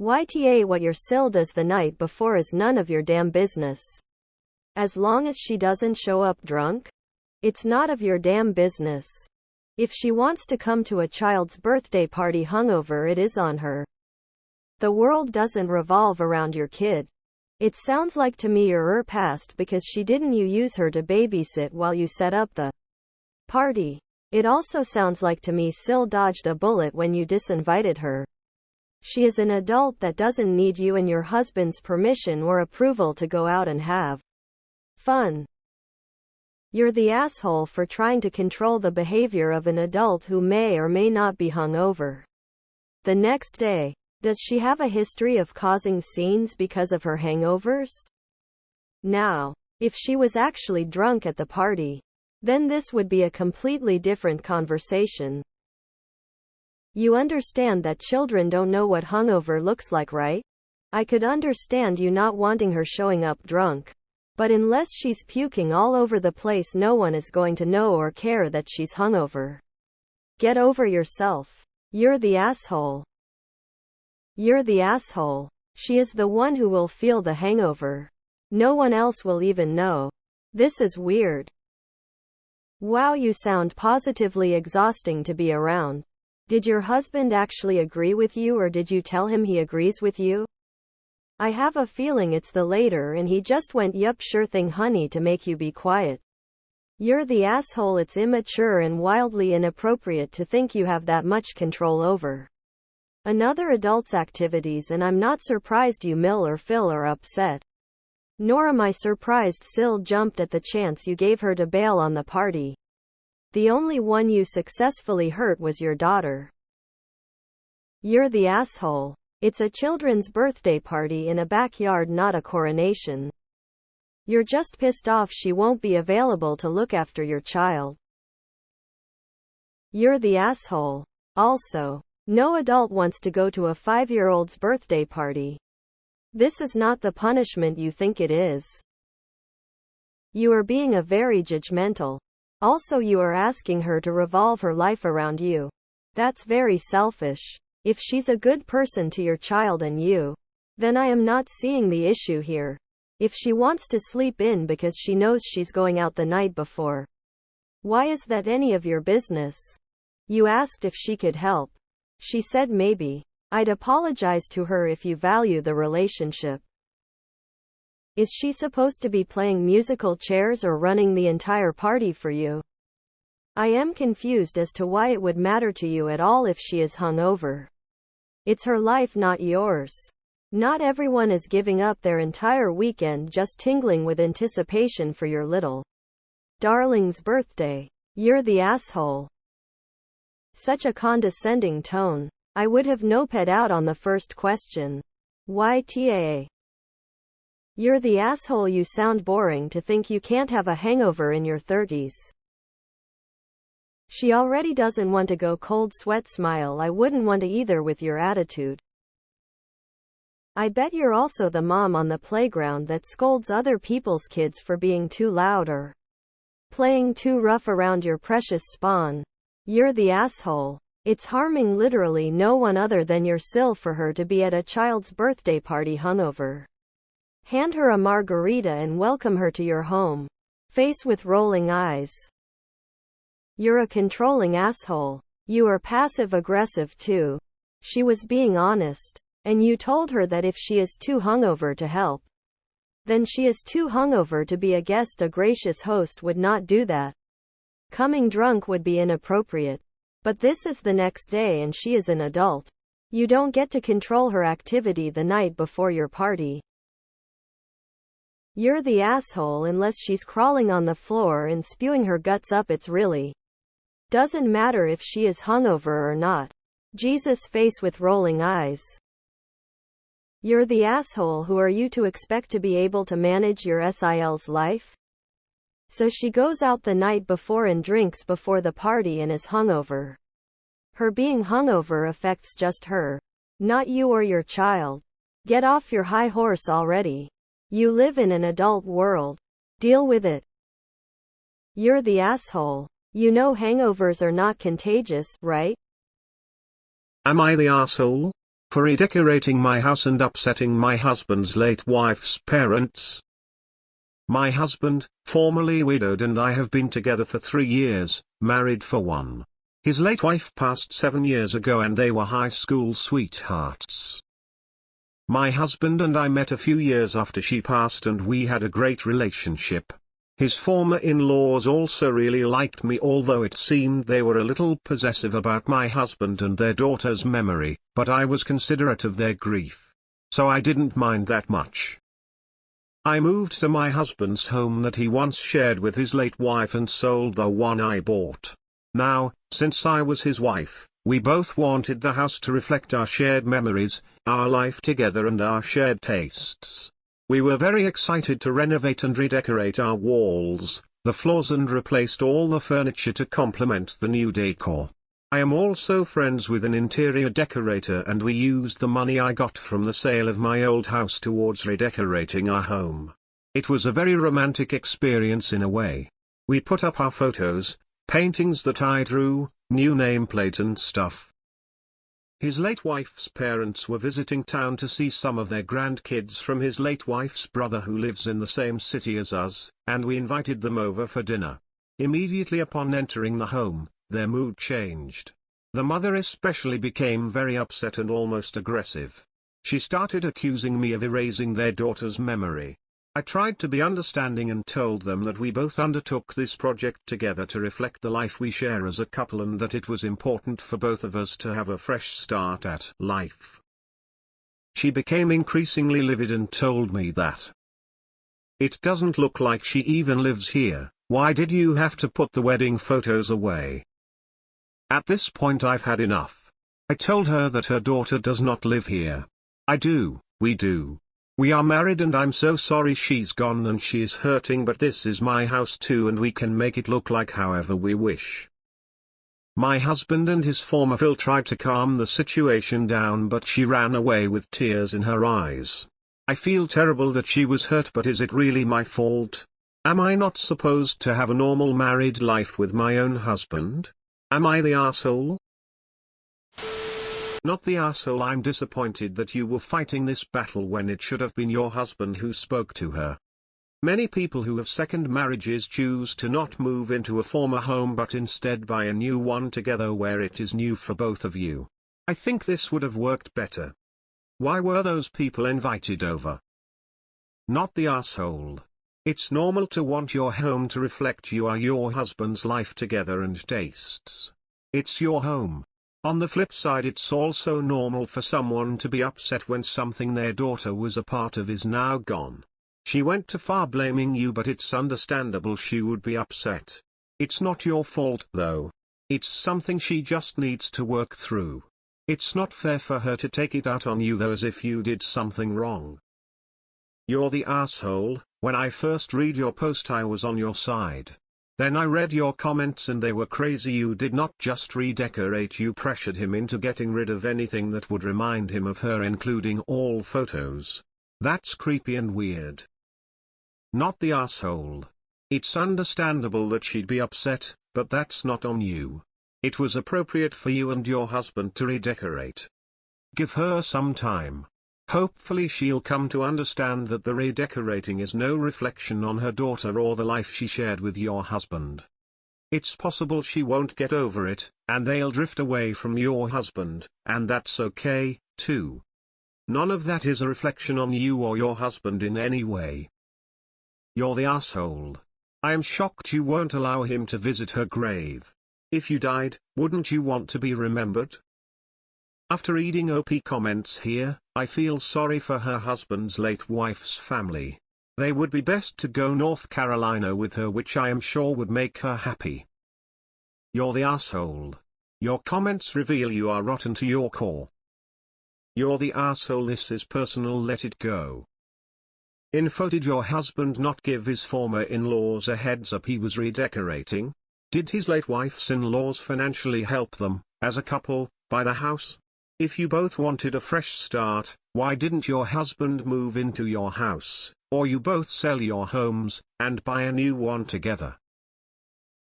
YTA, what your Sil does the night before is none of your damn business. As long as she doesn't show up drunk, it's not of your damn business. If she wants to come to a child's birthday party hungover, it is on her. The world doesn't revolve around your kid. It sounds like to me you're past because she didn't you use her to babysit while you set up the party. It also sounds like to me Sil dodged a bullet when you disinvited her. She is an adult that doesn't need you and your husband's permission or approval to go out and have fun. You're the asshole for trying to control the behavior of an adult who may or may not be hungover. The next day, does she have a history of causing scenes because of her hangovers? Now, if she was actually drunk at the party, then this would be a completely different conversation. You understand that children don't know what hungover looks like, right? I could understand you not wanting her showing up drunk. But unless she's puking all over the place, no one is going to know or care that she's hungover. Get over yourself. You're the asshole. You're the asshole. She is the one who will feel the hangover. No one else will even know. This is weird. Wow, you sound positively exhausting to be around. Did your husband actually agree with you, or did you tell him he agrees with you? I have a feeling it's the latter, and he just went yup sure thing honey to make you be quiet. You're the asshole. It's immature and wildly inappropriate to think you have that much control over another adult's activities, and I'm not surprised you Mill or Phil are upset. Nor am I surprised Sil jumped at the chance you gave her to bail on the party. The only one you successfully hurt was your daughter. You're the asshole. It's a children's birthday party in a backyard, not a coronation. You're just pissed off she won't be available to look after your child. You're the asshole. Also, no adult wants to go to a 5-year-old's birthday party. This is not the punishment you think it is. You are being a very judgmental. Also, you are asking her to revolve her life around you. That's very selfish. If she's a good person to your child and you, then I am not seeing the issue here. If she wants to sleep in because she knows she's going out the night before, why is that any of your business? You asked if she could help. She said maybe. I'd apologize to her if you value the relationship. Is she supposed to be playing musical chairs or running the entire party for you? I am confused as to why it would matter to you at all if she is hungover. It's her life, not yours. Not everyone is giving up their entire weekend just tingling with anticipation for your little darling's birthday. You're the asshole. Such a condescending tone. I would have no-ped out on the first question. YTA. You're the asshole. You sound boring to think you can't have a hangover in your 30s. She already doesn't want to go cold sweat smile. I wouldn't want to either with your attitude. I bet you're also the mom on the playground that scolds other people's kids for being too loud or playing too rough around your precious spawn. You're the asshole. It's harming literally no one other than your Sil for her to be at a child's birthday party hungover. Hand her a margarita and welcome her to your home. Face with rolling eyes. You're a controlling asshole. You are passive-aggressive too. She was being honest. And you told her that if she is too hungover to help, then she is too hungover to be a guest. A gracious host would not do that. Coming drunk would be inappropriate. But this is the next day and she is an adult. You don't get to control her activity the night before your party. You're the asshole unless she's crawling on the floor and spewing her guts up. It's really doesn't matter if she is hungover or not. Jesus face with rolling eyes. You're the asshole. Who are you to expect to be able to manage your SIL's life? So she goes out the night before and drinks before the party and is hungover. Her being hungover affects just her, not you or your child. Get off your high horse already. You live in an adult world. Deal with it. You're the asshole. You know hangovers are not contagious, right? Am I the asshole? For redecorating my house and upsetting my husband's late wife's parents? My husband, formerly widowed, and I have been together for 3 years, married for 1. His late wife passed 7 years ago and they were high school sweethearts. My husband and I met a few years after she passed and we had a great relationship. His former in-laws also really liked me, although it seemed they were a little possessive about my husband and their daughter's memory, but I was considerate of their grief. So I didn't mind that much. I moved to my husband's home that he once shared with his late wife and sold the one I bought. Now, since I was his wife, we both wanted the house to reflect our shared memories, our life together and our shared tastes. We were very excited to renovate and redecorate our walls, the floors and replaced all the furniture to complement the new decor. I am also friends with an interior decorator and we used the money I got from the sale of my old house towards redecorating our home. It was a very romantic experience in a way. We put up our photos, paintings that I drew, new nameplate and stuff. His late wife's parents were visiting town to see some of their grandkids from his late wife's brother who lives in the same city as us, and we invited them over for dinner. Immediately upon entering the home, their mood changed. The mother especially became very upset and almost aggressive. She started accusing me of erasing their daughter's memory. I tried to be understanding and told them that we both undertook this project together to reflect the life we share as a couple and that it was important for both of us to have a fresh start at life. She became increasingly livid and told me that it doesn't look like she even lives here. Why did you have to put the wedding photos away? At this point I've had enough. I told her that her daughter does not live here. We do. We are married and I'm so sorry she's gone and she is hurting, but this is my house too and we can make it look like however we wish. My husband and his former Phil tried to calm the situation down but she ran away with tears in her eyes. I feel terrible that she was hurt, but is it really my fault? Am I not supposed to have a normal married life with my own husband? Am I the asshole? Not the asshole. I'm disappointed that you were fighting this battle when it should have been your husband who spoke to her. Many people who have second marriages choose to not move into a former home but instead buy a new one together where it is new for both of you. I think this would have worked better. Why were those people invited over? Not the asshole. It's normal to want your home to reflect your husband's life together and tastes. It's your home. On the flip side, it's also normal for someone to be upset when something their daughter was a part of is now gone. She went too far blaming you, but it's understandable she would be upset. It's not your fault though. It's something she just needs to work through. It's not fair for her to take it out on you though, as if you did something wrong. You're the asshole. When I first read your post I was on your side. Then I read your comments and they were crazy. You did not just redecorate, you pressured him into getting rid of anything that would remind him of her, including all photos. That's creepy and weird. Not the asshole. It's understandable that she'd be upset, but that's not on you. It was appropriate for you and your husband to redecorate. Give her some time. Hopefully she'll come to understand that the redecorating is no reflection on her daughter or the life she shared with your husband. It's possible she won't get over it, and they'll drift away from your husband, and that's okay, too. None of that is a reflection on you or your husband in any way. You're the asshole. I am shocked you won't allow him to visit her grave. If you died, wouldn't you want to be remembered? After reading OP comments here, I feel sorry for her husband's late wife's family. They would be best to go North Carolina with her, which I am sure would make her happy. You're the asshole. Your comments reveal you are rotten to your core. You're the asshole. This is personal. Let it go. Info: did your husband not give his former in-laws a heads up he was redecorating? Did his late wife's in-laws financially help them, as a couple, buy the house? If you both wanted a fresh start, why didn't your husband move into your house, or you both sell your homes, and buy a new one together?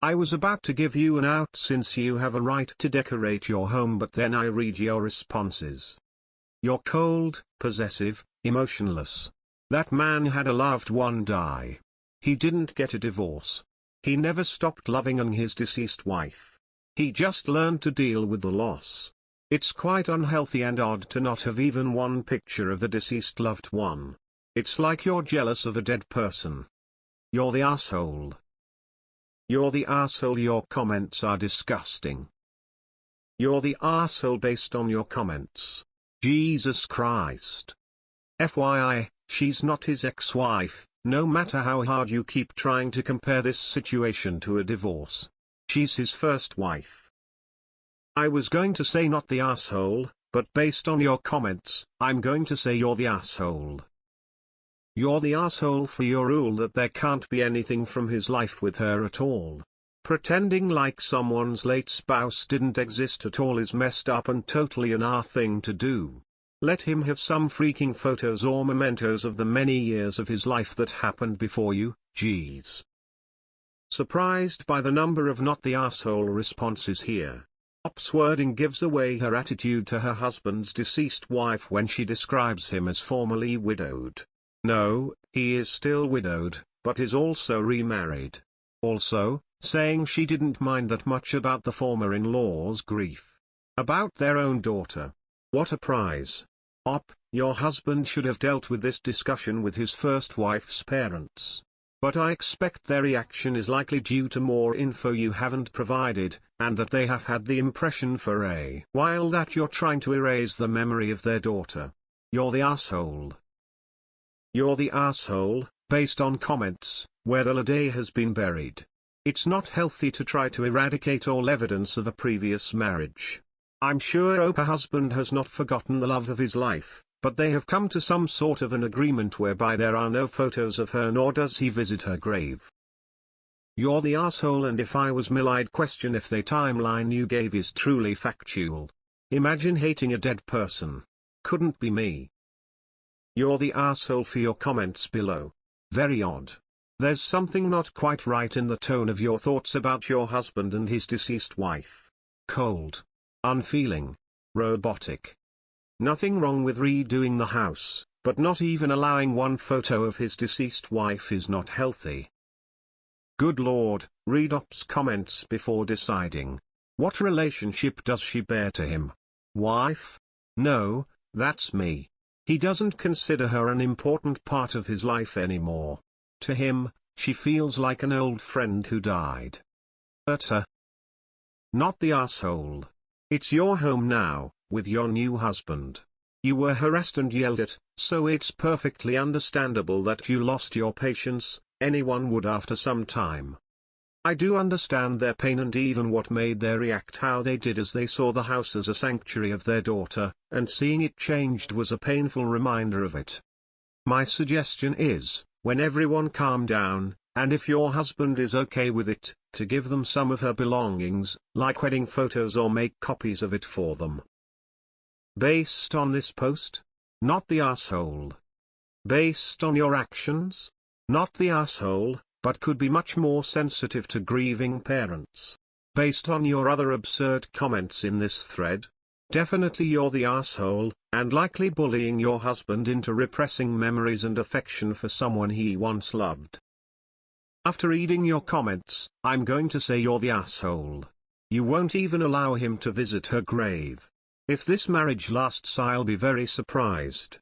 I was about to give you an out since you have a right to decorate your home, but then I read your responses. You're cold, possessive, emotionless. That man had a loved one die. He didn't get a divorce. He never stopped loving his deceased wife. He just learned to deal with the loss. It's quite unhealthy and odd to not have even one picture of the deceased loved one. It's like you're jealous of a dead person. You're the asshole. You're the asshole. Your comments are disgusting. You're the asshole based on your comments. Jesus Christ. FYI, she's not his ex-wife, no matter how hard you keep trying to compare this situation to a divorce. She's his first wife. I was going to say not the asshole, but based on your comments, I'm going to say you're the asshole. You're the asshole for your rule that there can't be anything from his life with her at all. Pretending like someone's late spouse didn't exist at all is messed up and totally an our thing to do. Let him have some freaking photos or mementos of the many years of his life that happened before you, geez. Surprised by the number of not the asshole responses here. Op's wording gives away her attitude to her husband's deceased wife when she describes him as formerly widowed. No, he is still widowed, but is also remarried. Also, saying she didn't mind that much about the former in-law's grief. About their own daughter. What a prize. Op, your husband should have dealt with this discussion with his first wife's parents. But I expect their reaction is likely due to more info you haven't provided, and that they have had the impression for a while that you're trying to erase the memory of their daughter. You're the asshole. You're the asshole, based on comments, where the lady has been buried. It's not healthy to try to eradicate all evidence of a previous marriage. I'm sure her husband has not forgotten the love of his life, but they have come to some sort of an agreement whereby there are no photos of her nor does he visit her grave. You're the asshole, and if I was Mill I'd question if the timeline you gave is truly factual. Imagine hating a dead person. Couldn't be me. You're the asshole for your comments below. Very odd. There's something not quite right in the tone of your thoughts about your husband and his deceased wife. Cold. Unfeeling. Robotic. Nothing wrong with redoing the house, but not even allowing one photo of his deceased wife is not healthy. Good Lord, read Op's comments before deciding. What relationship does she bear to him? Wife? No, that's me. He doesn't consider her an important part of his life anymore. To him, she feels like an old friend who died. Not the asshole. It's your home now, with your new husband. You were harassed and yelled at, so it's perfectly understandable that you lost your patience. Anyone would after some time. I do understand their pain and even what made them react how they did as they saw the house as a sanctuary of their daughter, and seeing it changed was a painful reminder of it. My suggestion is, when everyone calm down, and if your husband is okay with it, to give them some of her belongings, like wedding photos, or make copies of it for them. Based on this post? Not the asshole. Based on your actions? Not the asshole, but could be much more sensitive to grieving parents. Based on your other absurd comments in this thread? Definitely you're the asshole, and likely bullying your husband into repressing memories and affection for someone he once loved. After reading your comments, I'm going to say you're the asshole. You won't even allow him to visit her grave. If this marriage lasts, I'll be very surprised.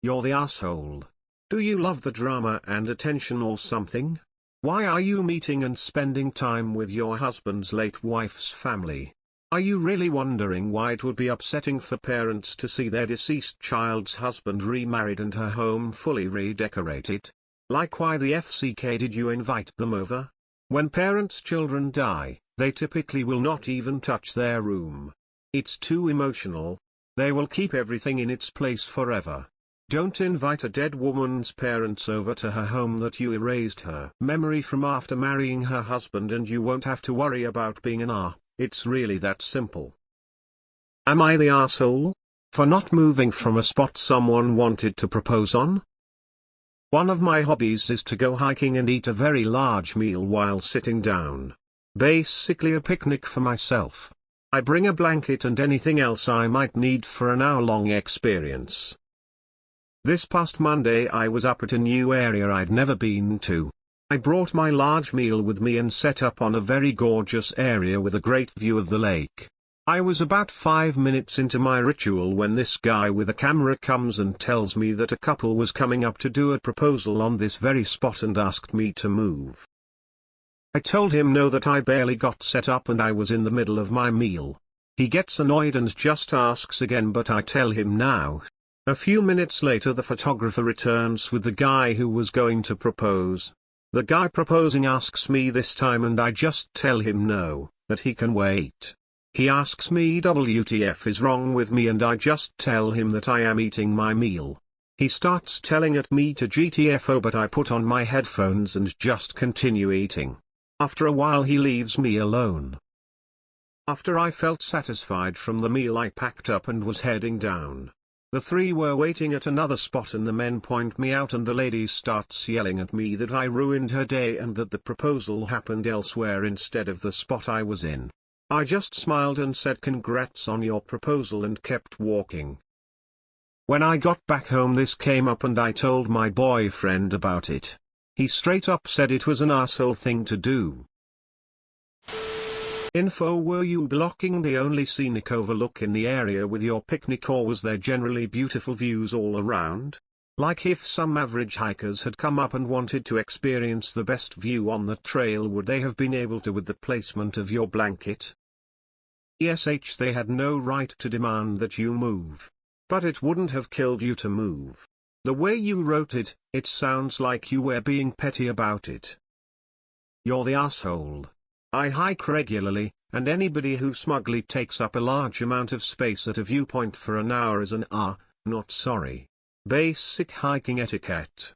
You're the asshole. Do you love the drama and attention or something? Why are you meeting and spending time with your husband's late wife's family? Are you really wondering why it would be upsetting for parents to see their deceased child's husband remarried and her home fully redecorated? Like, why the FCK did you invite them over? When parents' children die, they typically will not even touch their room. It's too emotional. They will keep everything in its place forever. Don't invite a dead woman's parents over to her home that you erased her memory from after marrying her husband, and you won't have to worry about being an R. It's really that simple. Am I the asshole? For not moving from a spot someone wanted to propose on? One of my hobbies is to go hiking and eat a very large meal while sitting down. Basically a picnic for myself. I bring a blanket and anything else I might need for an hour-long experience. This past Monday I was up at a new area I'd never been to. I brought my large meal with me and set up on a very gorgeous area with a great view of the lake. I was about 5 minutes into my ritual when this guy with a camera comes and tells me that a couple was coming up to do a proposal on this very spot and asked me to move. I told him no, that I barely got set up and I was in the middle of my meal. He gets annoyed and just asks again, but I tell him now. A few minutes later the photographer returns with the guy who was going to propose. The guy proposing asks me this time and I just tell him no, that he can wait. He asks me WTF is wrong with me and I just tell him that I am eating my meal. He starts telling at me to GTFO but I put on my headphones and just continue eating. After a while he leaves me alone. After I felt satisfied from the meal I packed up and was heading down. The three were waiting at another spot and the men point me out and the lady starts yelling at me that I ruined her day and that the proposal happened elsewhere instead of the spot I was in. I just smiled and said congrats on your proposal and kept walking. When I got back home this came up and I told my boyfriend about it. He straight up said it was an asshole thing to do. Info: were you blocking the only scenic overlook in the area with your picnic or was there generally beautiful views all around? Like if some average hikers had come up and wanted to experience the best view on the trail, would they have been able to with the placement of your blanket? ESH: they had no right to demand that you move. But it wouldn't have killed you to move. The way you wrote it, it sounds like you were being petty about it. You're the asshole. I hike regularly, and anybody who smugly takes up a large amount of space at a viewpoint for an hour is an not sorry. Basic hiking etiquette.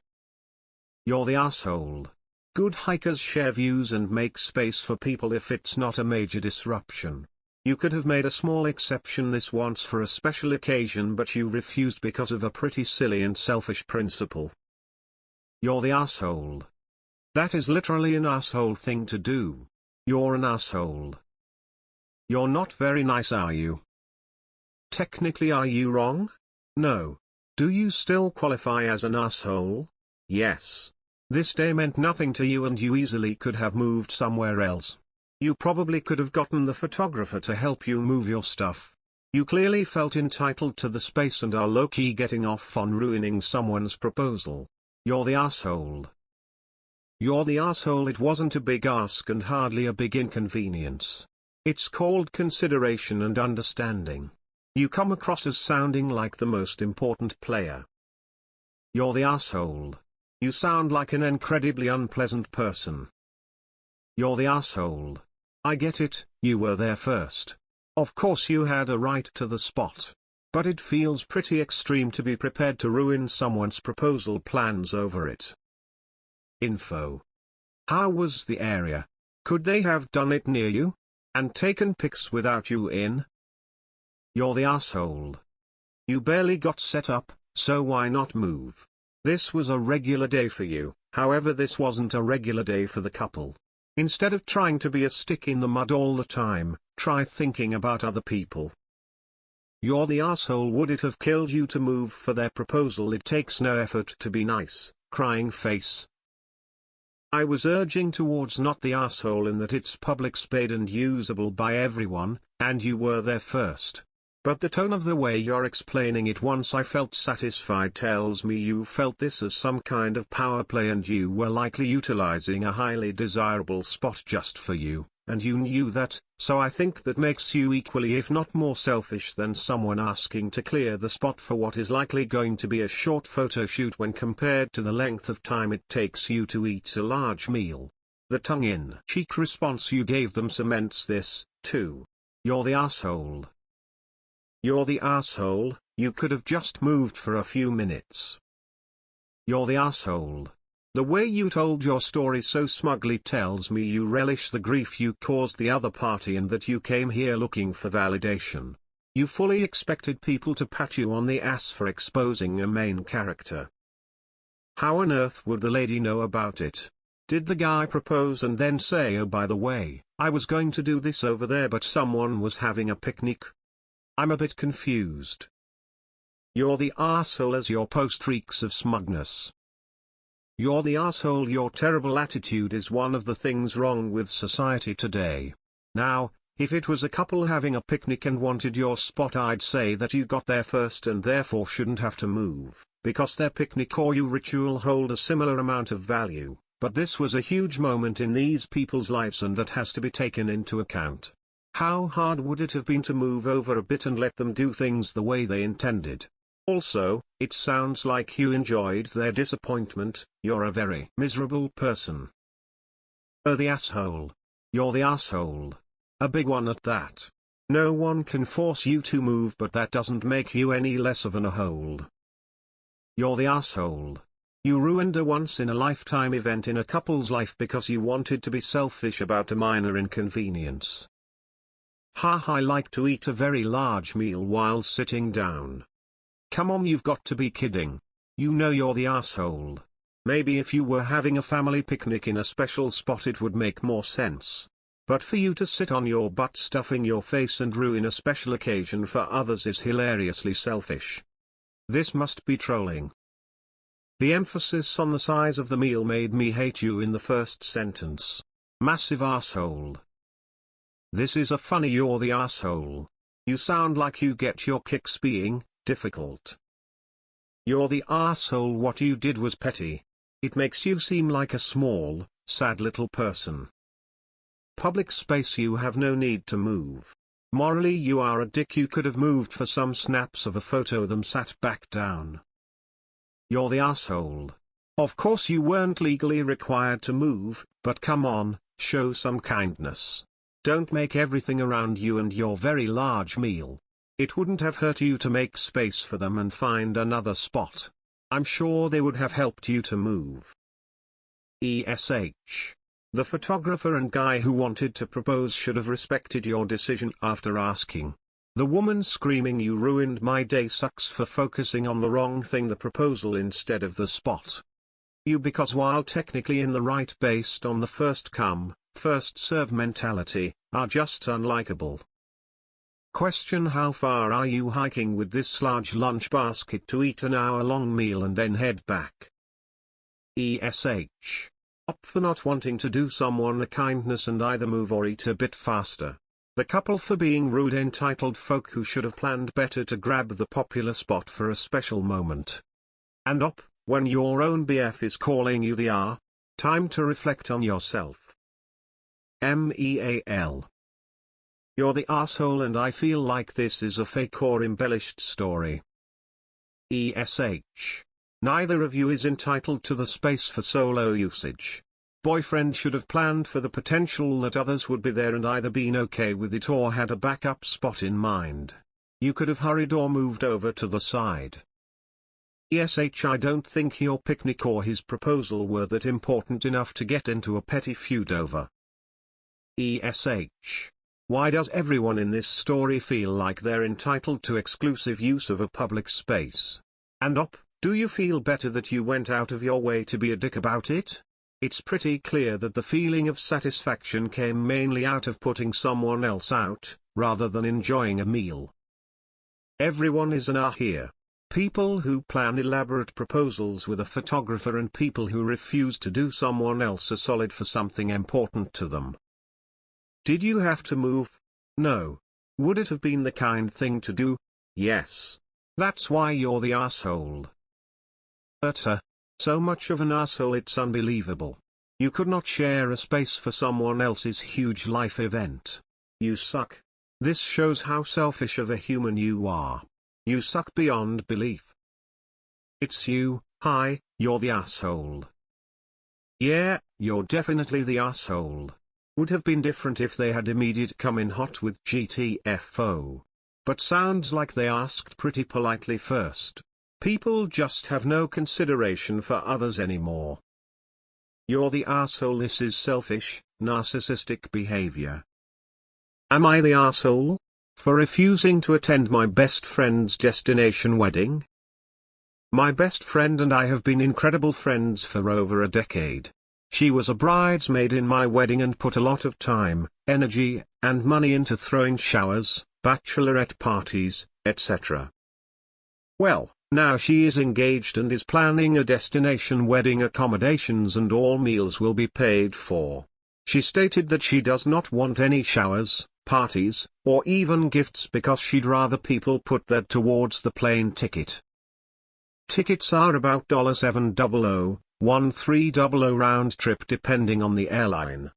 You're the asshole. Good hikers share views and make space for people if it's not a major disruption. You could have made a small exception this once for a special occasion but you refused because of a pretty silly and selfish principle. You're the asshole. That is literally an asshole thing to do. You're an asshole. You're not very nice, are you? Technically, are you wrong? No. Do you still qualify as an asshole? Yes. This day meant nothing to you and you easily could have moved somewhere else. You probably could have gotten the photographer to help you move your stuff. You clearly felt entitled to the space and are low-key getting off on ruining someone's proposal. You're the asshole. You're the asshole. It wasn't a big ask and hardly a big inconvenience. It's called consideration and understanding. You come across as sounding like the most important player. You're the asshole. You sound like an incredibly unpleasant person. You're the asshole. I get it, you were there first. Of course you had a right to the spot. But it feels pretty extreme to be prepared to ruin someone's proposal plans over it. Info: how was the area? Could they have done it near you? And taken pics without you in? You're the asshole. You barely got set up, so why not move? This was a regular day for you, however this wasn't a regular day for the couple. Instead of trying to be a stick in the mud all the time, try thinking about other people. You're the asshole. Would it have killed you to move for their proposal? It takes no effort to be nice. Crying face. I was urging towards not the asshole in that it's public space and usable by everyone, and you were there first. But the tone of the way you're explaining it once I felt satisfied tells me you felt this as some kind of power play and you were likely utilizing a highly desirable spot just for you, and you knew that, so I think that makes you equally if not more selfish than someone asking to clear the spot for what is likely going to be a short photo shoot when compared to the length of time it takes you to eat a large meal. The tongue-in-cheek response you gave them cements this, too. You're the asshole. You're the asshole. You could have just moved for a few minutes. You're the asshole. The way you told your story so smugly tells me you relish the grief you caused the other party and that you came here looking for validation. You fully expected people to pat you on the ass for exposing a main character. How on earth would the lady know about it? Did the guy propose and then say, oh by the way, I was going to do this over there but someone was having a picnic? I'm a bit confused. You're the asshole as your post reeks of smugness. You're the asshole. Your terrible attitude is one of the things wrong with society today. Now, if it was a couple having a picnic and wanted your spot, I'd say that you got there first and therefore shouldn't have to move, because their picnic or your ritual hold a similar amount of value, but this was a huge moment in these people's lives and that has to be taken into account. How hard would it have been to move over a bit and let them do things the way they intended? Also, it sounds like you enjoyed their disappointment. You're a very miserable person. Oh, the asshole. You're the asshole. A big one at that. No one can force you to move, but that doesn't make you any less of an a-hole. You're the asshole. You ruined a once-in-a-lifetime event in a couple's life because you wanted to be selfish about a minor inconvenience. Ha, I like to eat a very large meal while sitting down. Come on, you've got to be kidding. You know you're the asshole. Maybe if you were having a family picnic in a special spot it would make more sense. But for you to sit on your butt stuffing your face and ruin a special occasion for others is hilariously selfish. This must be trolling. The emphasis on the size of the meal made me hate you in the first sentence. Massive asshole. This is a funny you're the asshole. You sound like you get your kicks being difficult. You're the asshole. What you did was petty. It makes you seem like a small, sad little person. Public space, you have no need to move. Morally you are a dick. You could have moved for some snaps of a photo them sat back down. You're the asshole. Of course you weren't legally required to move, but come on, show some kindness. Don't make everything around you and your very large meal. It wouldn't have hurt you to make space for them and find another spot. I'm sure they would have helped you to move. ESH. The photographer and guy who wanted to propose should have respected your decision after asking. The woman screaming you ruined my day sucks for focusing on the wrong thing, the proposal instead of the spot. You, because while technically in the right based on the first come, first serve mentality, are just unlikable. Question: how far are you hiking with this large lunch basket to eat an hour-long meal and then head back? ESH. Up for not wanting to do someone a kindness and either move or eat a bit faster. The couple for being rude, entitled folk who should have planned better to grab the popular spot for a special moment. And up, when your own BF is calling you the R. Time to reflect on yourself. MEAL. You're the asshole and I feel like this is a fake or embellished story. ESH. Neither of you is entitled to the space for solo usage. Boyfriend should have planned for the potential that others would be there and either been okay with it or had a backup spot in mind. You could have hurried or moved over to the side. ESH. I don't think your picnic or his proposal were that important enough to get into a petty feud over. ESH. Why does everyone in this story feel like they're entitled to exclusive use of a public space? And op, do you feel better that you went out of your way to be a dick about it? It's pretty clear that the feeling of satisfaction came mainly out of putting someone else out, rather than enjoying a meal. Everyone is an ah here. People who plan elaborate proposals with a photographer and people who refuse to do someone else a solid for something important to them. Did you have to move? No. Would it have been the kind thing to do? Yes. That's why you're the asshole. So much of an asshole it's unbelievable. You could not share a space for someone else's huge life event. You suck. This shows how selfish of a human you are. You suck beyond belief. It's you. Hi, you're the asshole. Yeah, you're definitely the asshole. Would have been different if they had immediate come in hot with GTFO. But sounds like they asked pretty politely first. People just have no consideration for others anymore. You're the asshole. This is selfish, narcissistic behavior. Am I the asshole? For refusing to attend my best friend's destination wedding? My best friend and I have been incredible friends for over a decade. She was a bridesmaid in my wedding and put a lot of time, energy, and money into throwing showers, bachelorette parties, etc. Well, now she is engaged and is planning a destination wedding. Accommodations and all meals will be paid for. She stated that she does not want any showers, parties, or even gifts because she'd rather people put that towards the plane ticket. Tickets are about $700, $1300 round trip depending on the airline.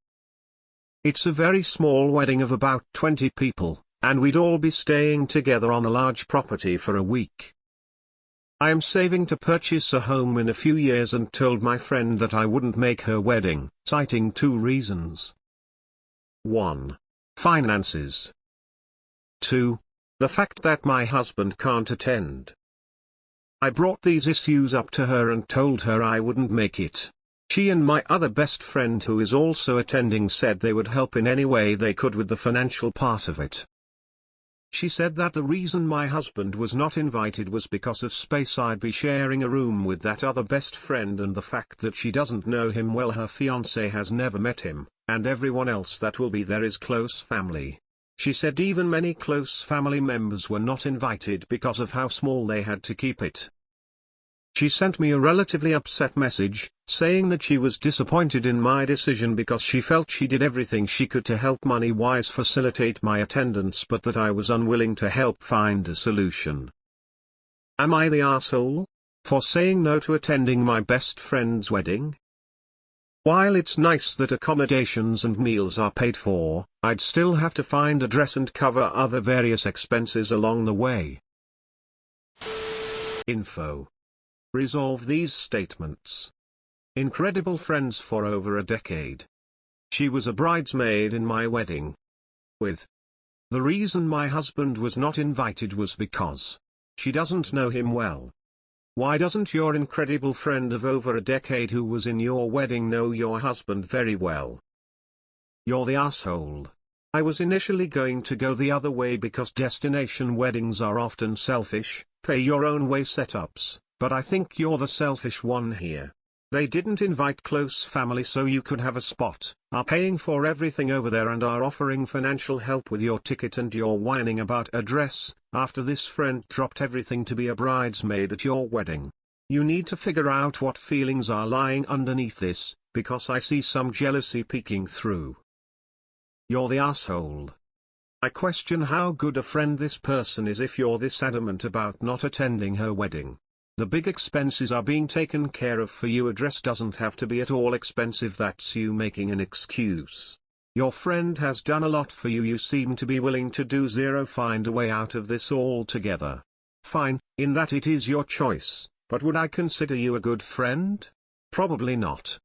It's a very small wedding of about 20 people, and we'd all be staying together on a large property for a week. I am saving to purchase a home in a few years and told my friend that I wouldn't make her wedding, citing 2 reasons. 1. Finances. 2. The fact that my husband can't attend. I brought these issues up to her and told her I wouldn't make it. She and my other best friend who is also attending said they would help in any way they could with the financial part of it. She said that the reason my husband was not invited was because of space. I'd be sharing a room with that other best friend and the fact that she doesn't know him well. Her fiancé has never met him, and everyone else that will be there is close family. She said even many close family members were not invited because of how small they had to keep it. She sent me a relatively upset message, saying that she was disappointed in my decision because she felt she did everything she could to help money-wise facilitate my attendance, but that I was unwilling to help find a solution. Am I the asshole for saying no to attending my best friend's wedding? While it's nice that accommodations and meals are paid for, I'd still have to find a dress and cover other various expenses along the way. Info. Resolve these statements. Incredible friends for over a decade. She was a bridesmaid in my wedding. With. The reason my husband was not invited was because she doesn't know him well. Why doesn't your incredible friend of over a decade who was in your wedding know your husband very well? You're the asshole. I was initially going to go the other way because destination weddings are often selfish, pay your own way setups. But I think you're the selfish one here. They didn't invite close family so you could have a spot, are paying for everything over there and are offering financial help with your ticket, and you're whining about a dress, after this friend dropped everything to be a bridesmaid at your wedding. You need to figure out what feelings are lying underneath this, because I see some jealousy peeking through. You're the asshole. I question how good a friend this person is if you're this adamant about not attending her wedding. The big expenses are being taken care of for you. A dress doesn't have to be at all expensive. That's you making an excuse. Your friend has done a lot for you. You seem to be willing to do zero. Find a way out of this altogether. Fine, in that it is your choice, but would I consider you a good friend? Probably not.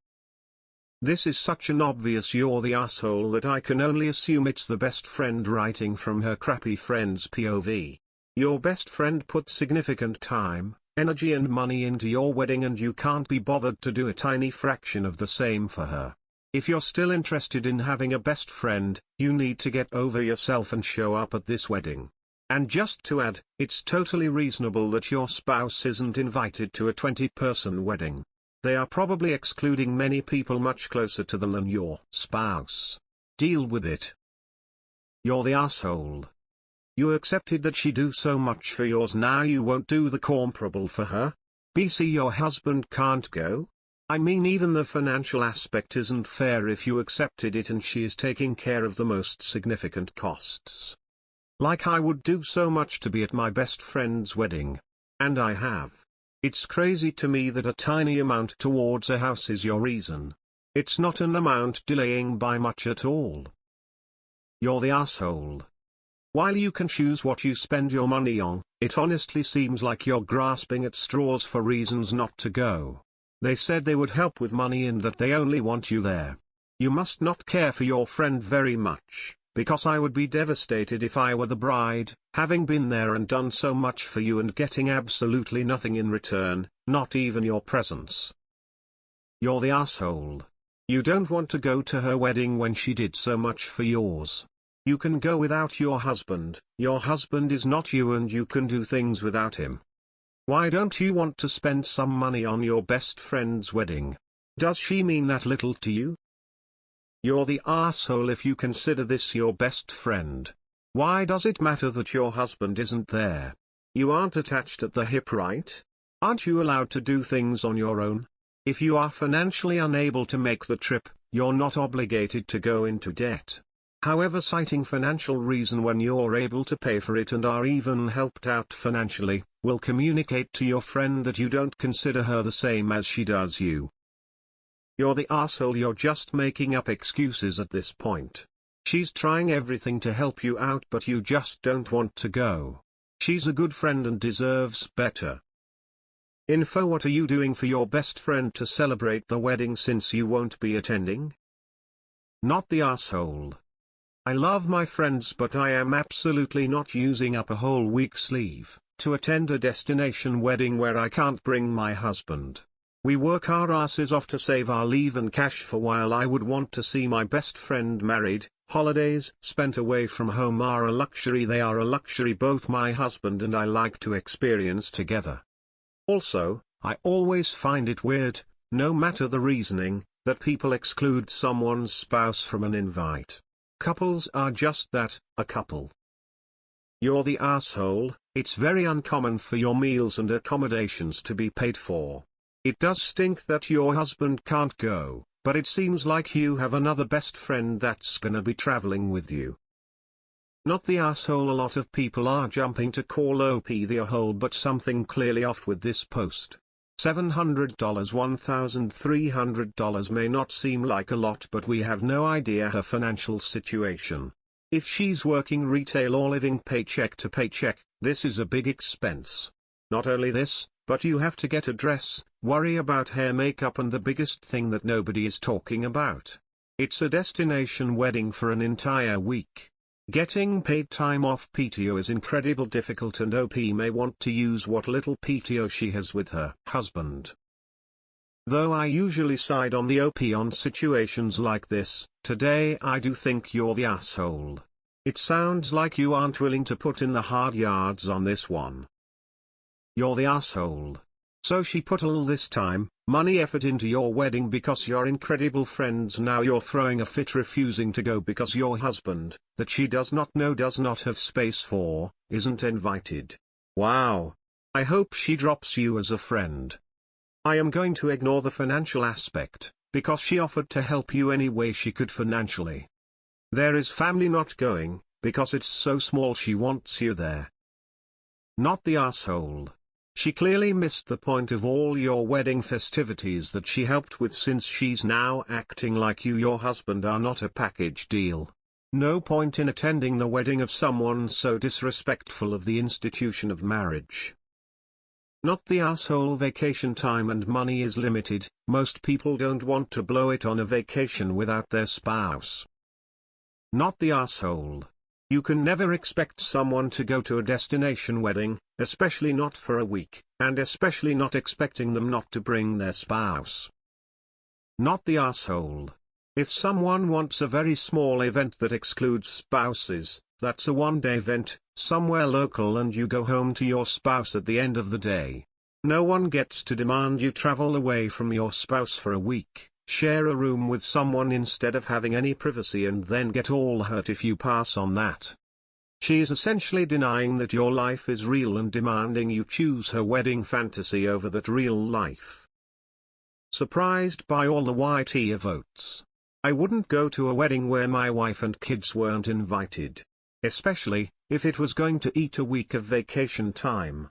This is such an obvious you're the asshole that I can only assume it's the best friend writing from her crappy friend's POV. Your best friend put significant time, energy and money into your wedding and you can't be bothered to do a tiny fraction of the same for her. If you're still interested in having a best friend, you need to get over yourself and show up at this wedding. And just to add, it's totally reasonable that your spouse isn't invited to a 20-person wedding. They are probably excluding many people much closer to them than your spouse. Deal with it. You're the asshole. You accepted that she do so much for yours, now you won't do the comparable for her? BC your husband can't go? I mean even the financial aspect isn't fair if you accepted it and she is taking care of the most significant costs. Like I would do so much to be at my best friend's wedding. And I have. It's crazy to me that a tiny amount towards a house is your reason. It's not an amount delaying by much at all. You're the asshole. While you can choose what you spend your money on, it honestly seems like you're grasping at straws for reasons not to go. They said they would help with money and that they only want you there. You must not care for your friend very much, because I would be devastated if I were the bride, having been there and done so much for you and getting absolutely nothing in return, not even your presence. You're the asshole. You don't want to go to her wedding when she did so much for yours. You can go without your husband is not you and you can do things without him. Why don't you want to spend some money on your best friend's wedding? Does she mean that little to you? You're the asshole if you consider this your best friend. Why does it matter that your husband isn't there? You aren't attached at the hip, right? Aren't you allowed to do things on your own? If you are financially unable to make the trip, you're not obligated to go into debt. However, citing financial reason when you're able to pay for it and are even helped out financially, will communicate to your friend that you don't consider her the same as she does you. You're the asshole. You're just making up excuses at this point. She's trying everything to help you out but you just don't want to go. She's a good friend and deserves better. Info: what are you doing for your best friend to celebrate the wedding since you won't be attending? Not the asshole. I love my friends, but I am absolutely not using up a whole week's leave to attend a destination wedding where I can't bring my husband. We work our asses off to save our leave and cash for while I would want to see my best friend married. Holidays spent away from home are a luxury. They are a luxury both my husband and I like to experience together. Also, I always find it weird, no matter the reasoning, that people exclude someone's spouse from an invite. Couples are just that, a couple. You're the asshole. It's very uncommon for your meals and accommodations to be paid for. It does stink that your husband can't go, but it seems like you have another best friend that's gonna be traveling with you. Not the asshole. A lot of people are jumping to call OP the a-hole, but something clearly off with this post. $700, $1,300 may not seem like a lot, but we have no idea her financial situation. If she's working retail or living paycheck to paycheck, this is a big expense. Not only this, but you have to get a dress, worry about hair, makeup, and the biggest thing that nobody is talking about. It's a destination wedding for an entire week. Getting paid time off PTO is incredibly difficult, and OP may want to use what little PTO she has with her husband. Though I usually side on the OP on situations like this, today I do think you're the asshole. It sounds like you aren't willing to put in the hard yards on this one. You're the asshole. So she put all this time, money, effort into your wedding because you're incredible friends. Now you're throwing a fit refusing to go because your husband, that she does not know, does not have space for, isn't invited. Wow. I hope she drops you as a friend. I am going to ignore the financial aspect, because she offered to help you any way she could financially. There is family not going, because it's so small she wants you there. Not the asshole. She clearly missed the point of all your wedding festivities that she helped with, since she's now acting like you, your husband, are not a package deal. No point in attending the wedding of someone so disrespectful of the institution of marriage. Not the asshole. Vacation time and money is limited. Most people don't want to blow it on a vacation without their spouse. Not the asshole. You can never expect someone to go to a destination wedding, especially not for a week, and especially not expecting them not to bring their spouse. Not the asshole. If someone wants a very small event that excludes spouses, that's a one-day event, somewhere local, and you go home to your spouse at the end of the day. No one gets to demand you travel away from your spouse for a week, share a room with someone instead of having any privacy, and then get all hurt if you pass on that. She is essentially denying that your life is real and demanding you choose her wedding fantasy over that real life. Surprised by all the YT votes. I wouldn't go to a wedding where my wife and kids weren't invited. Especially, if it was going to eat a week of vacation time.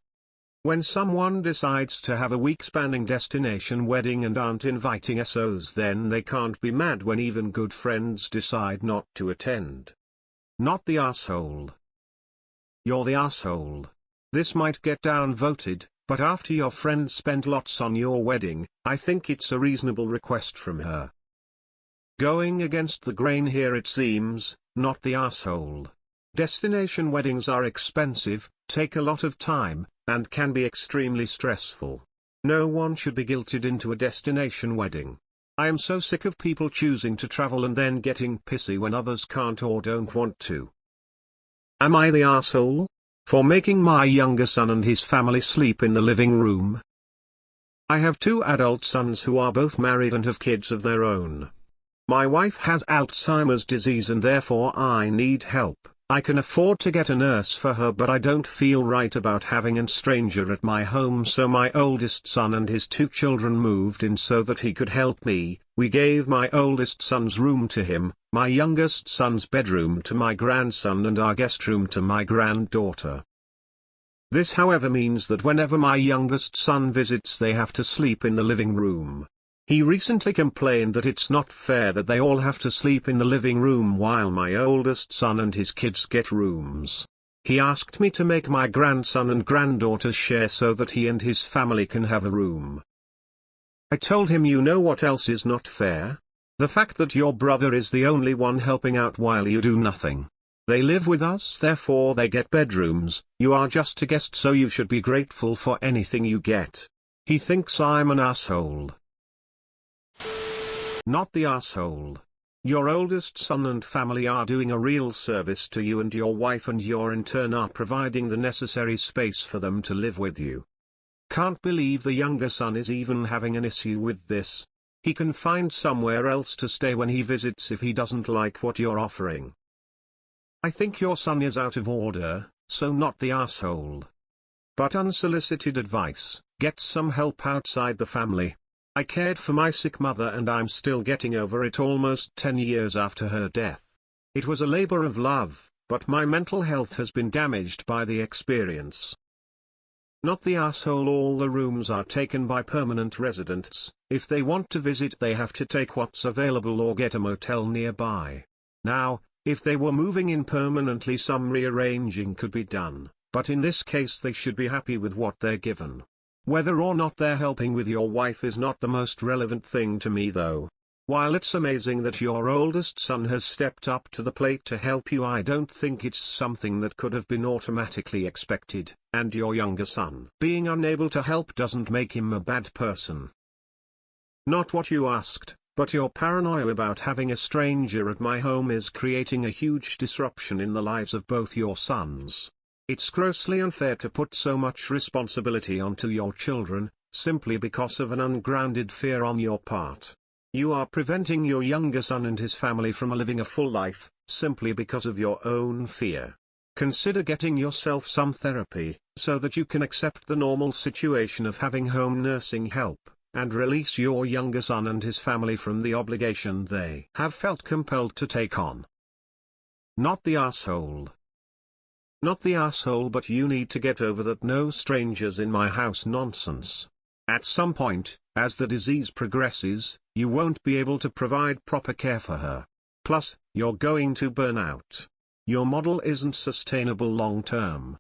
When someone decides to have a week-spanning destination wedding and aren't inviting SOs, then they can't be mad when even good friends decide not to attend. Not the asshole. You're the asshole. This might get downvoted, but after your friend spent lots on your wedding, I think it's a reasonable request from her. Going against the grain here, it seems. Not the asshole. Destination weddings are expensive, take a lot of time, and can be extremely stressful. No one should be guilted into a destination wedding. I am so sick of people choosing to travel and then getting pissy when others can't or don't want to. Am I the asshole? For making my younger son and his family sleep in the living room? I have 2 adult sons who are both married and have kids of their own. My wife has Alzheimer's disease and therefore I need help. I can afford to get a nurse for her, but I don't feel right about having a stranger at my home, so my oldest son and his 2 children moved in so that he could help me. We gave my oldest son's room to him, my youngest son's bedroom to my grandson, and our guest room to my granddaughter. This, however, means that whenever my youngest son visits, they have to sleep in the living room. He recently complained that it's not fair that they all have to sleep in the living room while my oldest son and his kids get rooms. He asked me to make my grandson and granddaughter share so that he and his family can have a room. I told him, you know what else is not fair? The fact that your brother is the only one helping out while you do nothing. They live with us, therefore they get bedrooms. You are just a guest, so you should be grateful for anything you get. He thinks I'm an asshole. Not the asshole. Your oldest son and family are doing a real service to you and your wife, and you in turn are providing the necessary space for them to live with you. Can't believe the younger son is even having an issue with this. He can find somewhere else to stay when he visits if he doesn't like what you're offering. I think your son is out of order, so not the asshole. But unsolicited advice: get some help outside the family. I cared for my sick mother and I'm still getting over it almost 10 years after her death. It was a labor of love, but my mental health has been damaged by the experience. Not the asshole. All the rooms are taken by permanent residents. If they want to visit, they have to take what's available or get a motel nearby. Now, if they were moving in permanently, some rearranging could be done, but in this case they should be happy with what they're given. Whether or not they're helping with your wife is not the most relevant thing to me though. While it's amazing that your oldest son has stepped up to the plate to help you, I don't think it's something that could have been automatically expected, and your younger son being unable to help doesn't make him a bad person. Not what you asked, but your paranoia about having a stranger at my home is creating a huge disruption in the lives of both your sons. It's grossly unfair to put so much responsibility onto your children, simply because of an ungrounded fear on your part. You are preventing your younger son and his family from living a full life, simply because of your own fear. Consider getting yourself some therapy, so that you can accept the normal situation of having home nursing help, and release your younger son and his family from the obligation they have felt compelled to take on. Not the asshole. Not the asshole, but you need to get over that no strangers in my house nonsense. At some point, as the disease progresses, you won't be able to provide proper care for her. Plus, you're going to burn out. Your model isn't sustainable long term.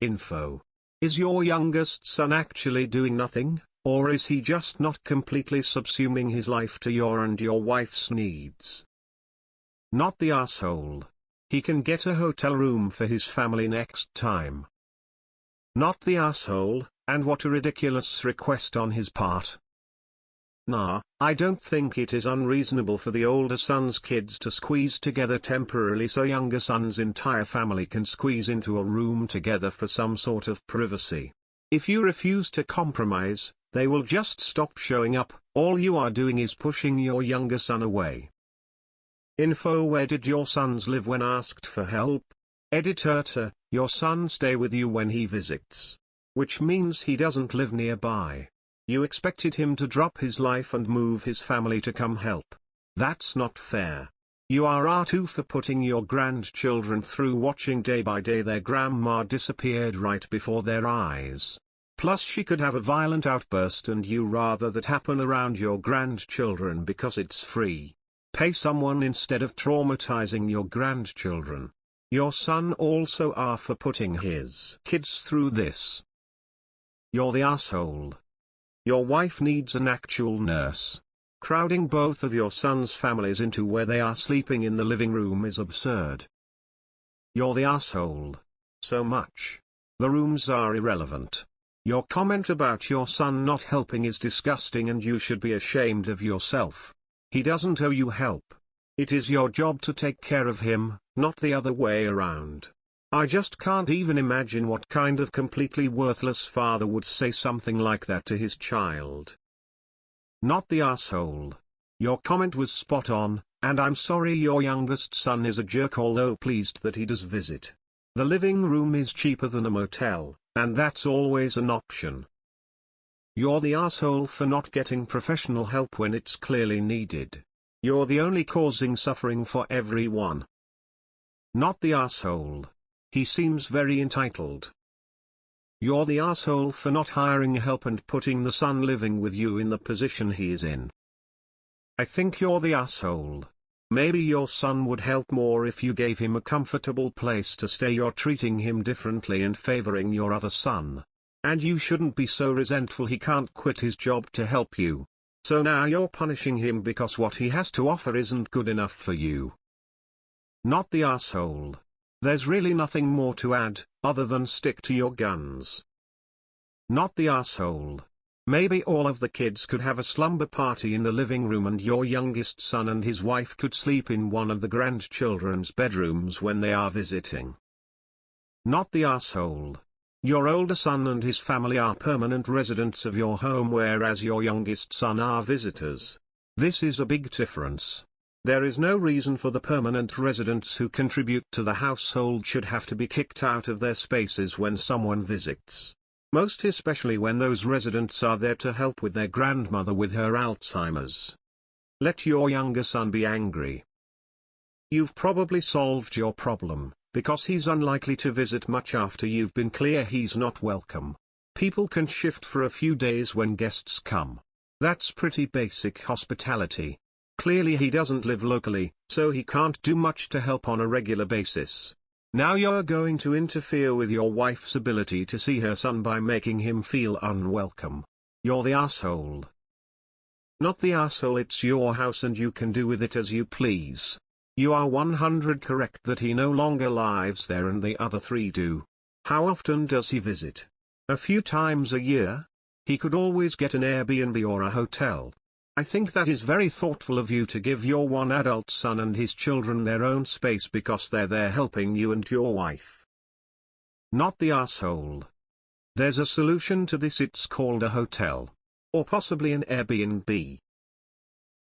Info. Is your youngest son actually doing nothing, or is he just not completely subsuming his life to your and your wife's needs? Not the asshole. He can get a hotel room for his family next time. Not the asshole, and what a ridiculous request on his part. Nah, I don't think it is unreasonable for the older son's kids to squeeze together temporarily so younger son's entire family can squeeze into a room together for some sort of privacy. If you refuse to compromise, they will just stop showing up. All you are doing is pushing your younger son away. Info. Where did your sons live when asked for help? Editor. Your son stay with you when he visits. Which means he doesn't live nearby. You expected him to drop his life and move his family to come help. That's not fair. You are R2 for putting your grandchildren through watching day by day their grandma disappeared right before their eyes. Plus she could have a violent outburst and you rather that happen around your grandchildren because it's free. Pay someone instead of traumatizing your grandchildren. Your son also are for putting his kids through this. You're the asshole. Your wife needs an actual nurse. Crowding both of your sons' families into where they are sleeping in the living room is absurd. You're the asshole. So much. The rooms are irrelevant. Your comment about your son not helping is disgusting and you should be ashamed of yourself. He doesn't owe you help. It is your job to take care of him, not the other way around. I just can't even imagine what kind of completely worthless father would say something like that to his child. Not the asshole. Your comment was spot on, and I'm sorry your youngest son is a jerk, although pleased that he does visit. The living room is cheaper than a motel, and that's always an option. You're the asshole for not getting professional help when it's clearly needed. You're the only causing suffering for everyone. Not the asshole. He seems very entitled. You're the asshole for not hiring help and putting the son living with you in the position he is in. I think you're the asshole. Maybe your son would help more if you gave him a comfortable place to stay. You're treating him differently and favoring your other son. And you shouldn't be so resentful he can't quit his job to help you. So now you're punishing him because what he has to offer isn't good enough for you. Not the asshole. There's really nothing more to add, other than stick to your guns. Not the asshole. Maybe all of the kids could have a slumber party in the living room and your youngest son and his wife could sleep in one of the grandchildren's bedrooms when they are visiting. Not the asshole. Your older son and his family are permanent residents of your home whereas your youngest son are visitors. This is a big difference. There is no reason for the permanent residents who contribute to the household should have to be kicked out of their spaces when someone visits. Most especially when those residents are there to help with their grandmother with her Alzheimer's. Let your younger son be angry. You've probably solved your problem, because he's unlikely to visit much after you've been clear he's not welcome. People can shift for a few days when guests come. That's pretty basic hospitality. Clearly he doesn't live locally, so he can't do much to help on a regular basis. Now you're going to interfere with your wife's ability to see her son by making him feel unwelcome. You're the asshole. Not the asshole. It's your house and you can do with it as you please. You are 100% correct that he no longer lives there and the other three do. How often does he visit? A few times a year? He could always get an Airbnb or a hotel. I think that is very thoughtful of you to give your one adult son and his children their own space because they're there helping you and your wife. Not the asshole. There's a solution to this. It's called a hotel. Or possibly an Airbnb.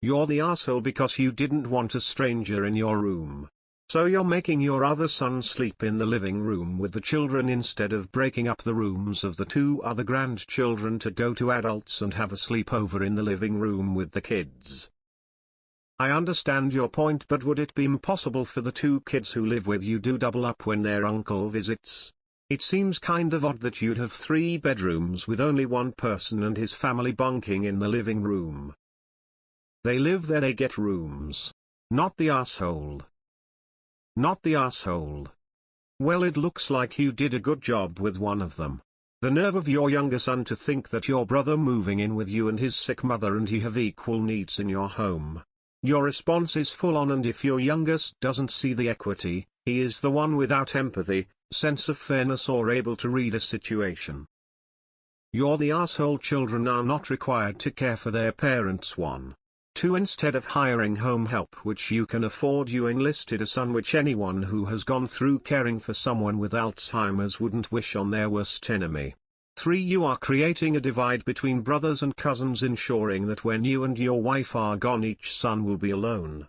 You're the asshole because you didn't want a stranger in your room. So you're making your other son sleep in the living room with the children instead of breaking up the rooms of the two other grandchildren to go to adults and have a sleepover in the living room with the kids. I understand your point, but would it be impossible for the two kids who live with you to double up when their uncle visits? It seems kind of odd that you'd have 3 bedrooms with only one person and his family bunking in the living room. They live there, they get rooms. Not the asshole. Not the asshole. Well, it looks like you did a good job with one of them. The nerve of your younger son to think that your brother moving in with you and his sick mother and you have equal needs in your home. Your response is full on, and if your youngest doesn't see the equity, he is the one without empathy, sense of fairness or able to read a situation. You're the asshole. Children are not required to care for their parents. 1. 2. Instead of hiring home help which you can afford, you enlisted a son, which anyone who has gone through caring for someone with Alzheimer's wouldn't wish on their worst enemy. 3. You are creating a divide between brothers and cousins, ensuring that when you and your wife are gone each son will be alone.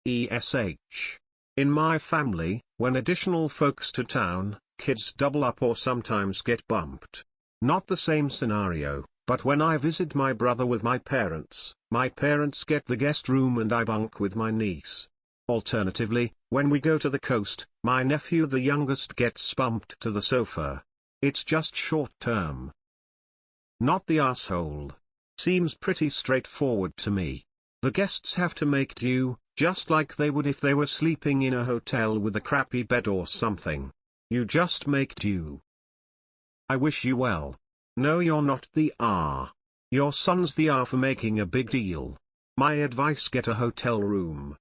ESH. In my family, when additional folks to town, kids double up or sometimes get bumped. Not the same scenario. But when I visit my brother with my parents get the guest room and I bunk with my niece. Alternatively, when we go to the coast, my nephew the youngest gets bumped to the sofa. It's just short term. Not the asshole. Seems pretty straightforward to me. The guests have to make do, just like they would if they were sleeping in a hotel with a crappy bed or something. You just make do. I wish you well. No, you're not the R. Your son's the R for making a big deal. My advice: get a hotel room.